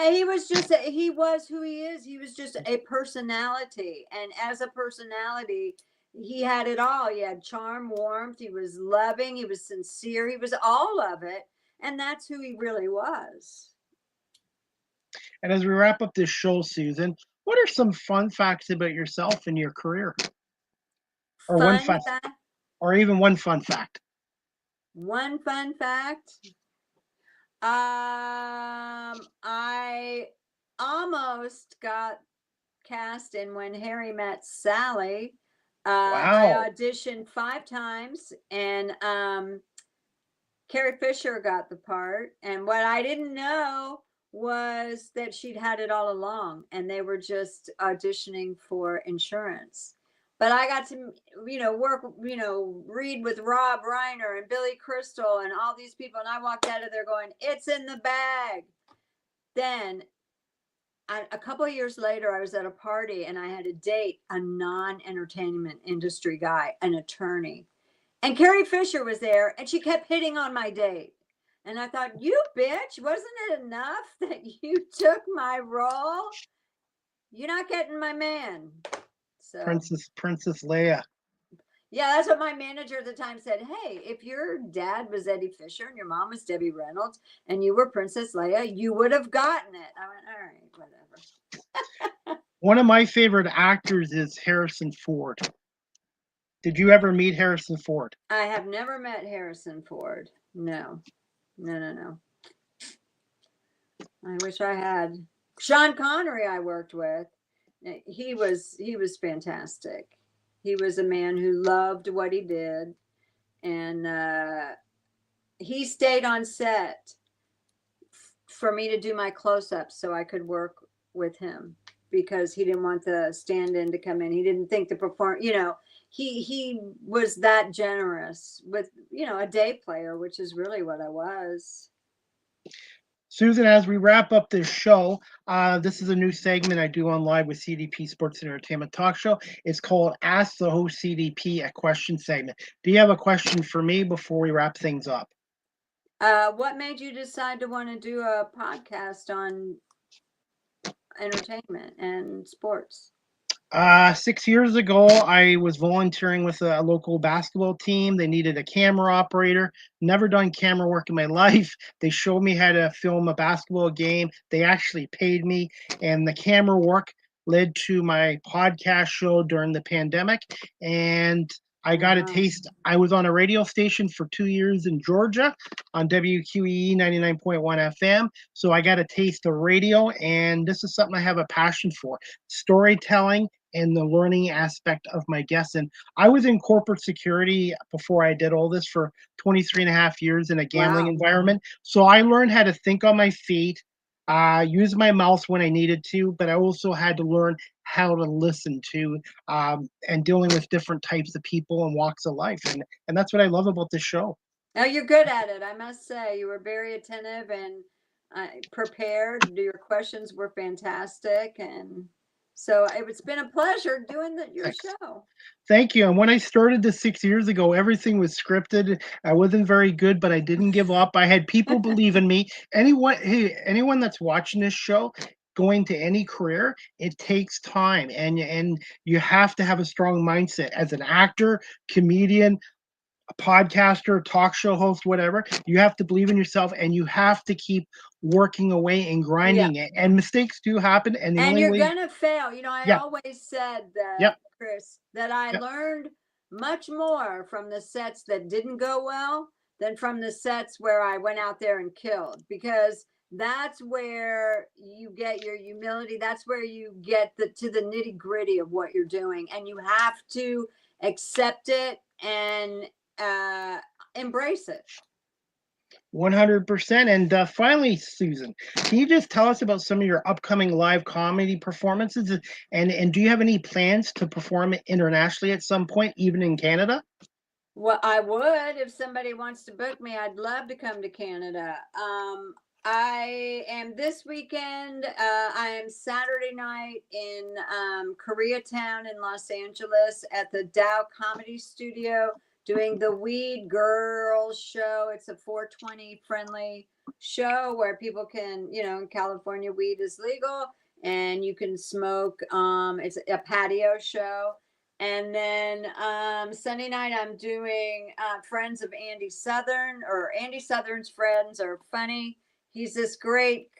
he is. He was just a personality. And as a personality, he had it all. He had charm, warmth. He was loving. He was sincere. He was all of it. And that's who he really was. And as we wrap up this show, Susan, what are some fun facts about yourself and your career? Or one fun fact? Or even one fun fact. One fun fact. I almost got cast in When Harry Met Sally. Wow. I auditioned 5 times, and Carrie Fisher got the part. And what I didn't know was that she'd had it all along, and they were just auditioning for insurance. But I got to, work, read with Rob Reiner and Billy Crystal and all these people. And I walked out of there going, "It's in the bag." Then a couple of years later, I was at a party and I had to date a non-entertainment industry guy, an attorney. And Carrie Fisher was there, and she kept hitting on my date. And I thought, "You bitch, wasn't it enough that you took my role? You're not getting my man." So, Princess Leia. Yeah, that's what my manager at the time said. Hey, if your dad was Eddie Fisher and your mom was Debbie Reynolds and you were Princess Leia, you would have gotten it. I went, all right, whatever. One of my favorite actors is Harrison Ford. Did you ever meet Harrison Ford? I have never met Harrison Ford. No. I wish I had. Sean Connery I worked with. He was fantastic. He was a man who loved what he did, and he stayed on set for me to do my close-ups so I could work with him because he didn't want the stand-in to come in. He didn't think the he was that generous with, a day player, which is really what I was. Susan, as we wrap up this show, this is a new segment I do on live with CDP Sports and Entertainment Talk Show. It's called Ask the Host CDP a Question segment. Do you have a question for me before we wrap things up? What made you decide to want to do a podcast on entertainment and sports? 6 years ago, I was volunteering with a local basketball team. They needed a camera operator. Never done camera work in my life. They showed me how to film a basketball game. They actually paid me, and the camera work led to my podcast show during the pandemic. And I got a taste. I was on a radio station for 2 years in Georgia on WQEE 99.1 FM. So I got a taste of radio, and this is something I have a passion for. Storytelling and the learning aspect of my guests. And I was in corporate security before I did all this for 23 and a half years in a gambling environment. So I learned how to think on my feet, use my mouth when I needed to, but I also had to learn how to listen to and dealing with different types of people and walks of life. And that's what I love about this show. Oh, you're good at it. I must say you were very attentive and prepared. Your questions were fantastic. And so it's been a pleasure doing your show. Thank you. And when I started this 6 years ago, everything was scripted. I wasn't very good, but I didn't give up. I had people believe in me. Anyone that's watching this show, going to any career, it takes time, and you have to have a strong mindset as an actor, comedian, a podcaster, talk show host, whatever. You have to believe in yourself, and you have to keep working away and grinding it. And mistakes do happen, and you're gonna fail. I always said that, Chris, that I learned much more from the sets that didn't go well than from the sets where I went out there and killed, because that's where you get your humility. That's where you get to the nitty gritty of what you're doing, and you have to accept it and embrace it. 100%. And finally, Susan, can you just tell us about some of your upcoming live comedy performances? And do you have any plans to perform internationally at some point, even in Canada? Well, I would. If somebody wants to book me, I'd love to come to Canada. I am this weekend. I am Saturday night in Koreatown in Los Angeles at the Dow Comedy Studio doing the Weed Girls show. It's a 420 friendly show where people can, in California, weed is legal and you can smoke. It's a patio show. And then Sunday night, I'm doing Friends of Andy Southern, or Andy Southern's Friends are Funny. He's this great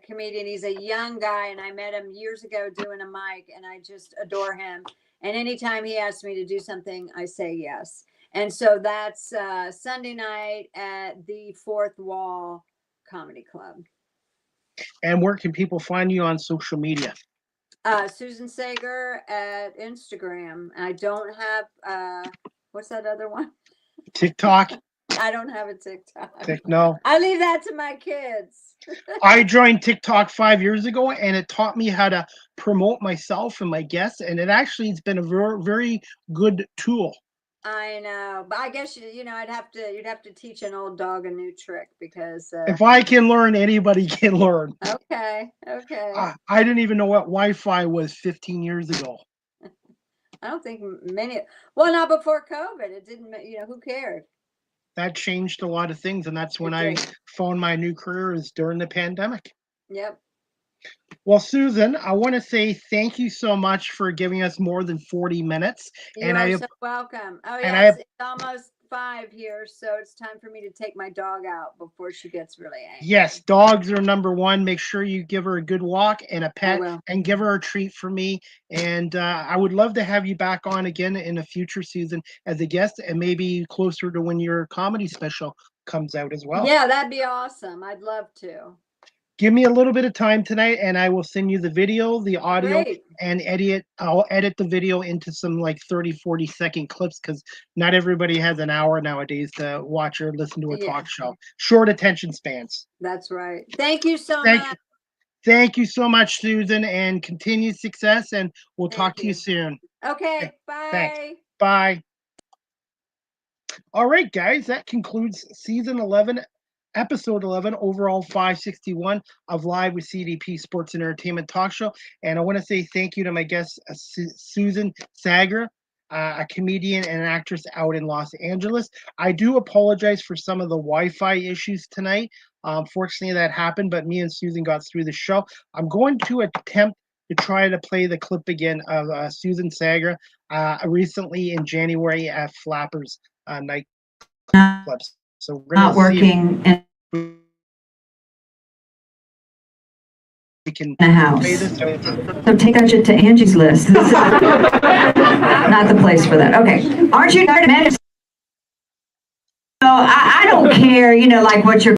comedian. He's a young guy, and I met him years ago doing a mic, and I just adore him. And anytime he asks me to do something, I say yes. And so that's Sunday night at the Fourth Wall Comedy Club. And where can people find you on social media? Susan Saiger at Instagram. I don't have, what's that other one? TikTok. I don't have a TikTok. No. I leave that to my kids. I joined TikTok 5 years ago, and it taught me how to promote myself and my guests. And it's been a very, very good tool. I know, but I guess you'd have to teach an old dog a new trick, because if I can learn, anybody can learn. Okay. I didn't even know what Wi-Fi was 15 years ago. I don't think many. Well, not before COVID. It didn't. Who cared? That changed a lot of things, and that's when I found my new career, is during the pandemic. Yep. Well, Susan, I want to say thank you so much for giving us more than 40 minutes. You are so welcome. Oh, and yeah, it's almost 5 here, so it's time for me to take my dog out before she gets really angry. Yes, dogs are number one. Make sure you give her a good walk and a I pet, will. and give her a treat for me. And I would love to have you back on again in a future season as a guest, and maybe closer to when your comedy special comes out as well. Yeah, that'd be awesome. I'd love to. Give me a little bit of time tonight, and I will send you the video, the audio, Great. and I'll edit the video into some like 30, 40-second clips, because not everybody has an hour nowadays to watch or listen to a Yeah. talk show. Short attention spans. That's right. Thank you so much. Thank you so much, Susan, and continued success, and we'll Thank talk to you you. soon. Okay, bye. Thanks. Bye. All right, guys, that concludes season 11, episode 11, overall 561 of Live with CDP Sports and Entertainment Talk Show. And I want to say thank you to my guest, Susan Saiger, a comedian and an actress out in Los Angeles. I do apologize for some of the Wi-Fi issues tonight. Fortunately, that happened, but me and Susan got through the show. I'm going to attempt to try to play the clip again of Susan Saiger recently in January at Flappers nightclubs. So we're Not working in we can a house. play this. So take that shit to Angie's list. This is not the place for that. Okay. Aren't you tired of managing? So I don't care, like what you're.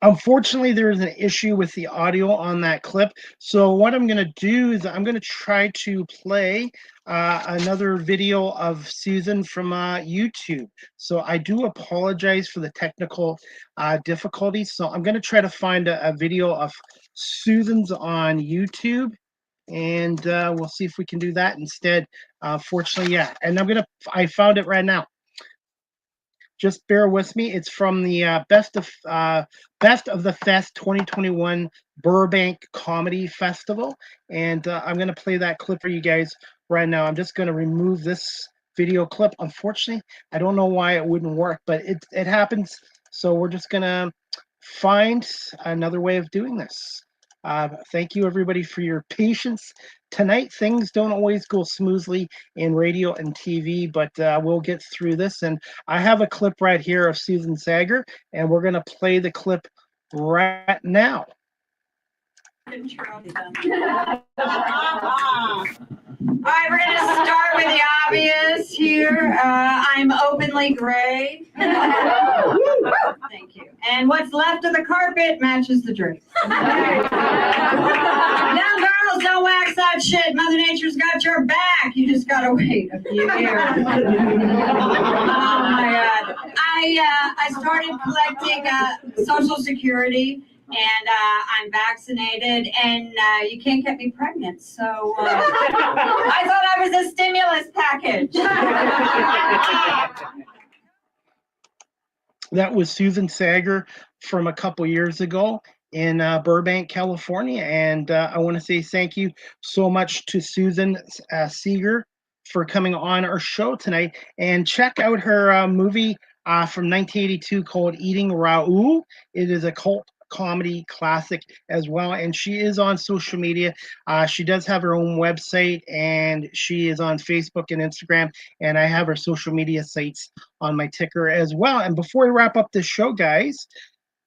Unfortunately, there is an issue with the audio on that clip. So what I'm going to do is I'm going to try to play another video of Susan from YouTube. So I do apologize for the technical difficulties. So I'm going to try to find a video of Susan's on YouTube, and we'll see if we can do that instead. Fortunately, yeah. And I found it right now. Just bear with me. It's from the Best of the Fest 2021 Burbank Comedy Festival, and I'm going to play that clip for you guys right now. I'm just going to remove this video clip. Unfortunately, I don't know why it wouldn't work, but it happens. So we're just going to find another way of doing this. Thank you, everybody, for your patience. Tonight, things don't always go smoothly in radio and TV, but we'll get through this. And I have a clip right here of Susan Saiger, and we're going to play the clip right now. All right, we're going to start with the obvious here. I'm openly gray. Thank you. And what's left of the carpet matches the drapes. Young girls, don't wax that shit. Mother Nature's got your back. You just got to wait a few years. Oh, my God. I started collecting Social Security. And I'm vaccinated, and you can't get me pregnant. So I thought I was a stimulus package. That was Susan Saiger from a couple years ago in Burbank, California. And I want to say thank you so much to Susan Saiger for coming on our show tonight. And check out her movie from 1982 called Eating Raoul. It is a cult comedy classic as well, and she is on social media. She does have her own website, and she is on Facebook and Instagram, and I have her social media sites on my ticker as well. And before we wrap up this show, guys,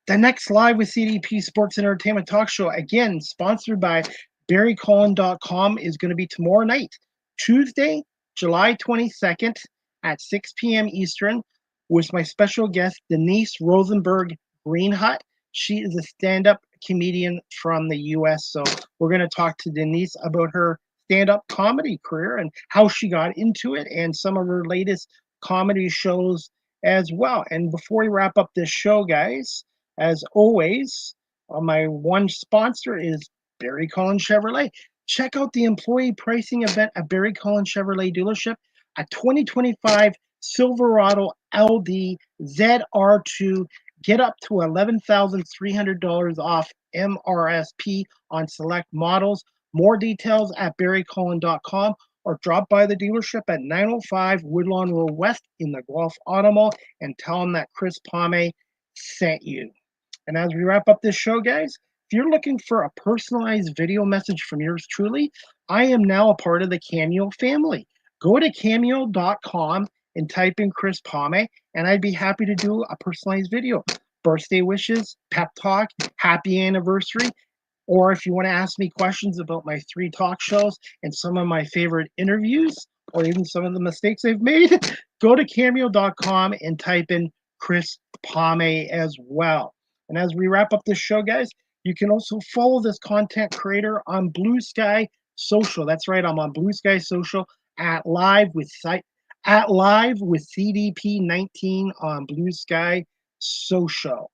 the next Live with CDP Sports and Entertainment Talk Show, again sponsored by BarryCollin.com, is going to be tomorrow night, Tuesday, July 22nd at 6 p.m. Eastern, with my special guest Denise Rosenberg Greenhut. She is a stand-up comedian from the U.S., so we're going to talk to Denise about her stand-up comedy career and how she got into it and some of her latest comedy shows as well. And before we wrap up this show, guys, as always, my one sponsor is Barry Collins Chevrolet. Check out the employee pricing event at Barry Collins Chevrolet dealership, a 2025 Silverado LD ZR2. Get up to $11,300 off MRSP on select models. More details at BarryCollin.com, or drop by the dealership at 905 Woodlawn Road West in the Guelph Auto Mall and tell them that Chris Palme sent you. And as we wrap up this show, guys, If you're looking for a personalized video message from yours truly, I am now a part of the Cameo family. Go to cameo.com and type in Chris Palme, and I'd be happy to do a personalized video. Birthday wishes, pep talk, happy anniversary, or if you want to ask me questions about my 3 talk shows and some of my favorite interviews, or even some of the mistakes I've made, go to cameo.com and type in Chris Palme as well. And as we wrap up this show, guys, you can also follow this content creator on Blue Sky Social. That's right, I'm on Blue Sky Social at live with CDP19 on Blue Sky Social.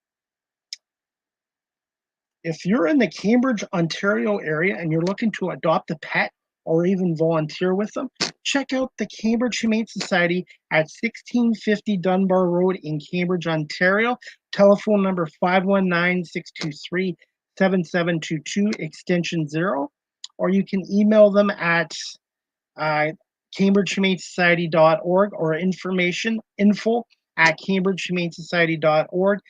If you're in the Cambridge, Ontario area and you're looking to adopt a pet or even volunteer with them, check out the Cambridge Humane Society at 1650 Dunbar Road in Cambridge, Ontario. Telephone number 519-623-7722, extension 0. Or you can email them at cambridgehumanesociety.org or info at cambridgehumanesociety.org.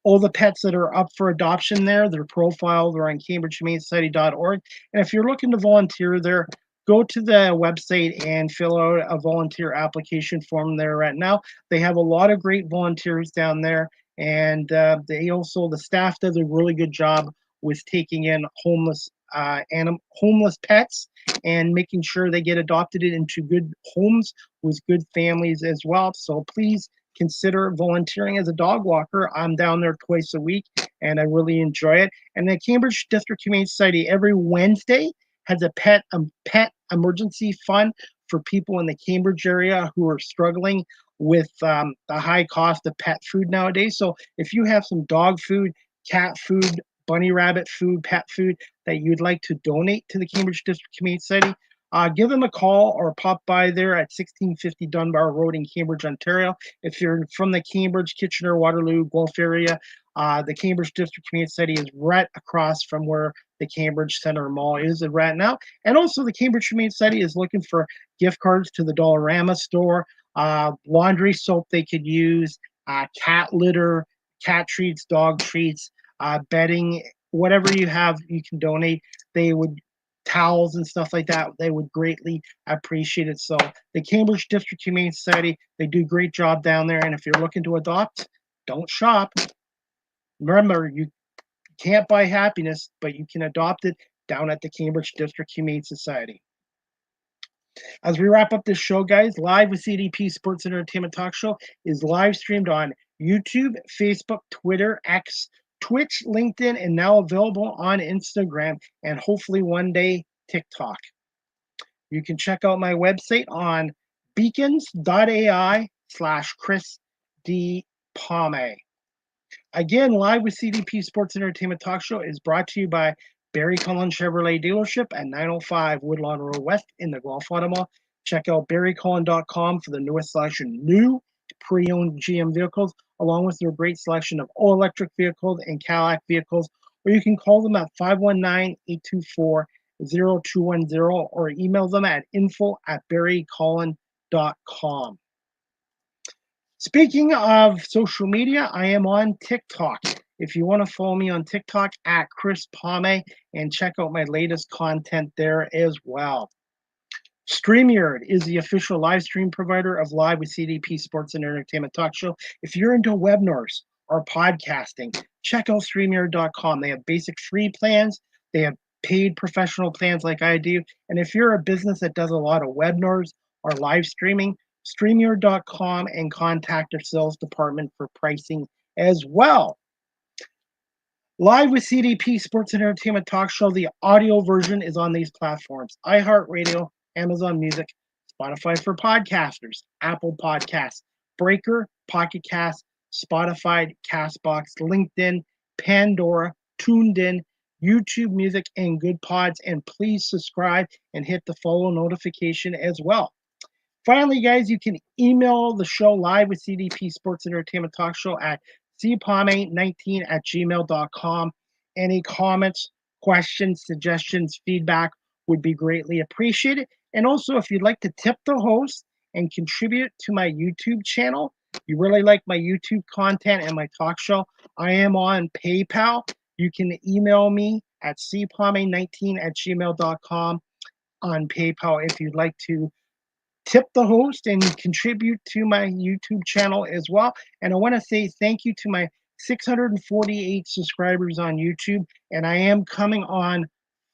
All the pets that are up for adoption there, their profiles are on cambridgehumanesociety.org. And if you're looking to volunteer there, go to the website and fill out a volunteer application form there right now. They have a lot of great volunteers down there, and the staff does a really good job with taking in homeless pets and making sure they get adopted into good homes with good families as well. So please consider volunteering as a dog walker. I'm down there twice a week and I really enjoy it. And the Cambridge District Humane Society every Wednesday has a pet emergency fund for people in the Cambridge area who are struggling with the high cost of pet food nowadays. So if you have some dog food, cat food, bunny rabbit food, pet food that you'd like to donate to the Cambridge District Humane Society, give them a call or pop by there at 1650 Dunbar Road in Cambridge, Ontario. If you're from the Cambridge, Kitchener, Waterloo, Guelph area, the Cambridge District Humane Society is right across from where the Cambridge Centre Mall is right now. And also the Cambridge Humane Society is looking for gift cards to the Dollarama store, laundry soap they could use, cat litter, cat treats, dog treats, bedding, whatever you have, you can donate. They would towels and stuff like that. They would greatly appreciate it. So the Cambridge District Humane Society, they do a great job down there. And if you're looking to adopt, don't shop. Remember, you can't buy happiness, but you can adopt it down at the Cambridge District Humane Society. As we wrap up this show, guys, Live with CDP Sports and Entertainment Talk Show is live streamed on YouTube, Facebook, Twitter, X, Twitch, LinkedIn, and now available on Instagram and hopefully one day TikTok. You can check out my website on beacons.ai/Chris D. Palme. Again, Live with CDP Sports and Entertainment Talk Show is brought to you by Barry Cullen Chevrolet Dealership at 905 Woodlawn Road West in the Guelph Auto Mall. Check out barrycullen.com for the newest selection, new pre-owned GM vehicles, along with their great selection of all-electric vehicles and Cadillac vehicles. Or you can call them at 519-824-0210 or email them at info@barrycullen.com. Speaking of social media, I am on TikTok. If you want to follow me on TikTok at Chris Palme and check out my latest content there as well. StreamYard is the official live stream provider of Live with CDP Sports and Entertainment Talk Show. If you're into webinars or podcasting, check out StreamYard.com. They have basic free plans. They have paid professional plans like I do. And if you're a business that does a lot of webinars or live streaming, StreamYard.com and contact their sales department for pricing as well. Live with CDP Sports and Entertainment Talk Show, the audio version is on these platforms: iHeartRadio, Amazon Music, Spotify for podcasters, Apple Podcasts, Breaker, Pocket Cast, Spotify, Castbox, LinkedIn, Pandora, TuneIn, YouTube Music, and Good Pods. And please subscribe and hit the follow notification as well. Finally, guys, you can email the show Live with CDP Sports and Entertainment Talk Show at cpalme19@gmail.com. Any comments, questions, suggestions, feedback would be greatly appreciated. And also, if you'd like to tip the host and contribute to my YouTube channel, you really like my YouTube content and my talk show, I am on PayPal. You can email me at cpalme19@gmail.com on PayPal if you'd like to tip the host and contribute to my YouTube channel as well. And I want to say thank you to my 648 subscribers on YouTube. And I am coming on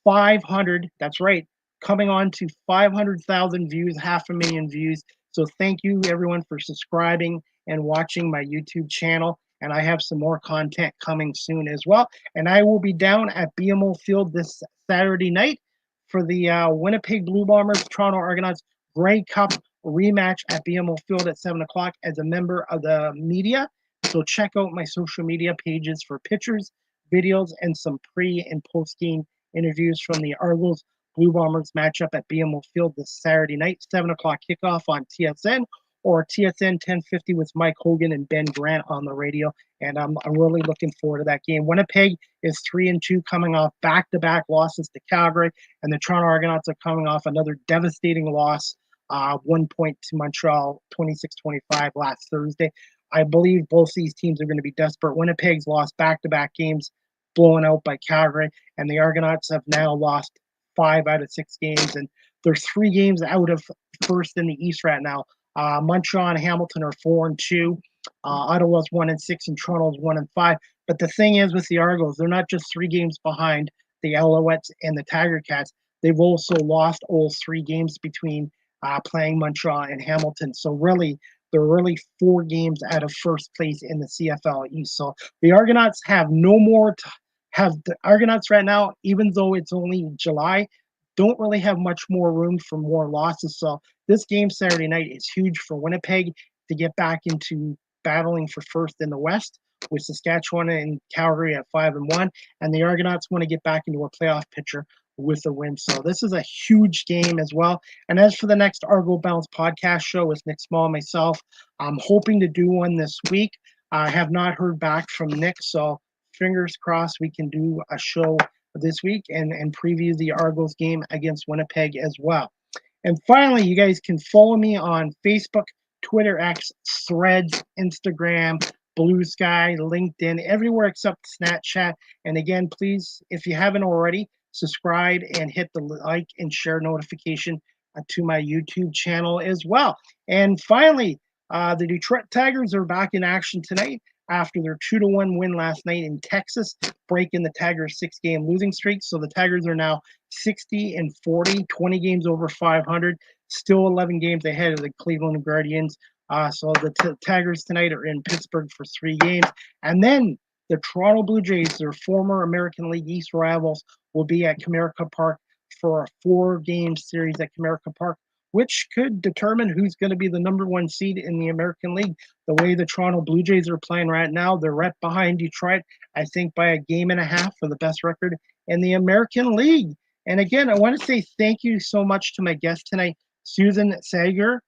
500. That's right. Coming on to 500,000 views, 500,000 views. So thank you everyone for subscribing and watching my YouTube channel. And I have some more content coming soon as well. And I will be down at BMO Field this Saturday night for the Winnipeg Blue Bombers, Toronto Argonauts Grey Cup rematch at BMO Field at 7 o'clock as a member of the media. So check out my social media pages for pictures, videos, and some pre and post game interviews from the Argos Blue Bombers matchup at BMO Field this Saturday night, 7 o'clock kickoff on TSN or TSN 1050 with Mike Hogan and Ben Grant on the radio. And I'm really looking forward to that game. Winnipeg is 3-2 coming off back-to-back losses to Calgary, and the Toronto Argonauts are coming off another devastating loss, 1 point to Montreal, 26-25 last Thursday. I believe both these teams are going to be desperate. Winnipeg's lost back-to-back games, blown out by Calgary, and the Argonauts have now lost 5 out of 6 games, and they're 3 games out of first in the East right now. Montreal and Hamilton are 4-2. Ottawa's 1-6, and Toronto's 1-5. But the thing is with the Argos, they're not just 3 games behind the Alouettes and the Tiger Cats. They've also lost all 3 games between playing Montreal and Hamilton. So really, they're really 4 games out of first place in the CFL East. So the Argonauts have no more. The Argonauts right now, even though it's only July, don't really have much more room for more losses. So this game Saturday night is huge for Winnipeg to get back into battling for first in the West, with Saskatchewan and Calgary at 5-1, and the Argonauts want to get back into a playoff picture with a win. So this is a huge game as well. And as for the next Argo Bounce podcast show with Nick Small and myself, I'm hoping to do one this week. I have not heard back from Nick, so fingers crossed we can do a show this week and preview the Argos game against Winnipeg as well. And finally, you guys can follow me on Facebook, Twitter, X, Threads, Instagram, Blue Sky, LinkedIn, everywhere except Snapchat. And again, please, if you haven't already, subscribe and hit the like and share notification to my YouTube channel as well. And finally, the Detroit Tigers are back in action tonight after their 2-1 win last night in Texas, breaking the Tigers' 6-game losing streak. So the Tigers are now 60-40, 20 games over 500, still 11 games ahead of the Cleveland Guardians. So the Tigers tonight are in Pittsburgh for 3 games. And then the Toronto Blue Jays, their former American League East rivals, will be at Comerica Park for a 4-game series at Comerica Park, which could determine who's going to be the number 1 seed in the American League. The way the Toronto Blue Jays are playing right now, they're right behind Detroit, I think by 1.5 games for the best record in the American League. And again, I want to say thank you so much to my guest tonight, Susan Saiger,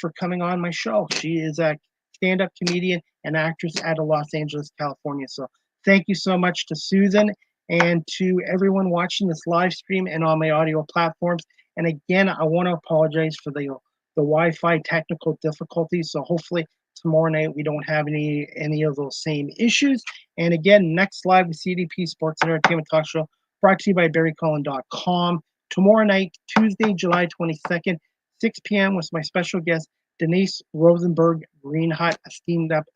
for coming on my show. She is a stand-up comedian and actress out of Los Angeles, California. So thank you so much to Susan and to everyone watching this live stream and on my audio platforms. And again, I want to apologize for the Wi-Fi technical difficulties. So hopefully tomorrow night we don't have any of those same issues. And again, next live with CDP Sports and Entertainment Talk Show, brought to you by BarryCullen.com. Tomorrow night, Tuesday, July 22nd, 6 p.m. with my special guest, Denise Rosenberg Greenhut, a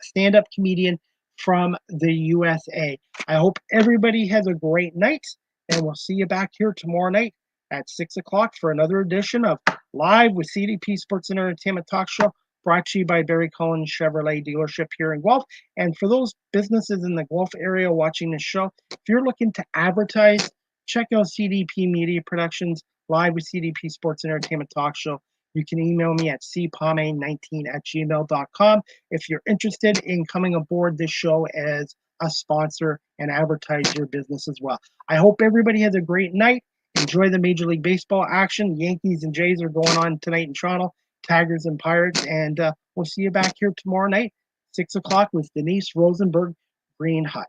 stand-up comedian from the USA. I hope everybody has a great night, and we'll see you back here tomorrow night at 6 o'clock for another edition of Live with CDP Sports and Entertainment Talk Show, brought to you by Barry Cullen Chevrolet dealership here in Guelph. And for those businesses in the Guelph area watching this show, if you're looking to advertise, check out CDP Media Productions, Live with CDP Sports and Entertainment Talk Show. You can email me at cpalme19@gmail.com if you're interested in coming aboard this show as a sponsor and advertise your business as well. I hope everybody has a great night. Enjoy the Major League Baseball action. Yankees and Jays are going on tonight in Toronto, Tigers and Pirates, and we'll see you back here tomorrow night, 6 o'clock with Denise Rosenberg Greenhut.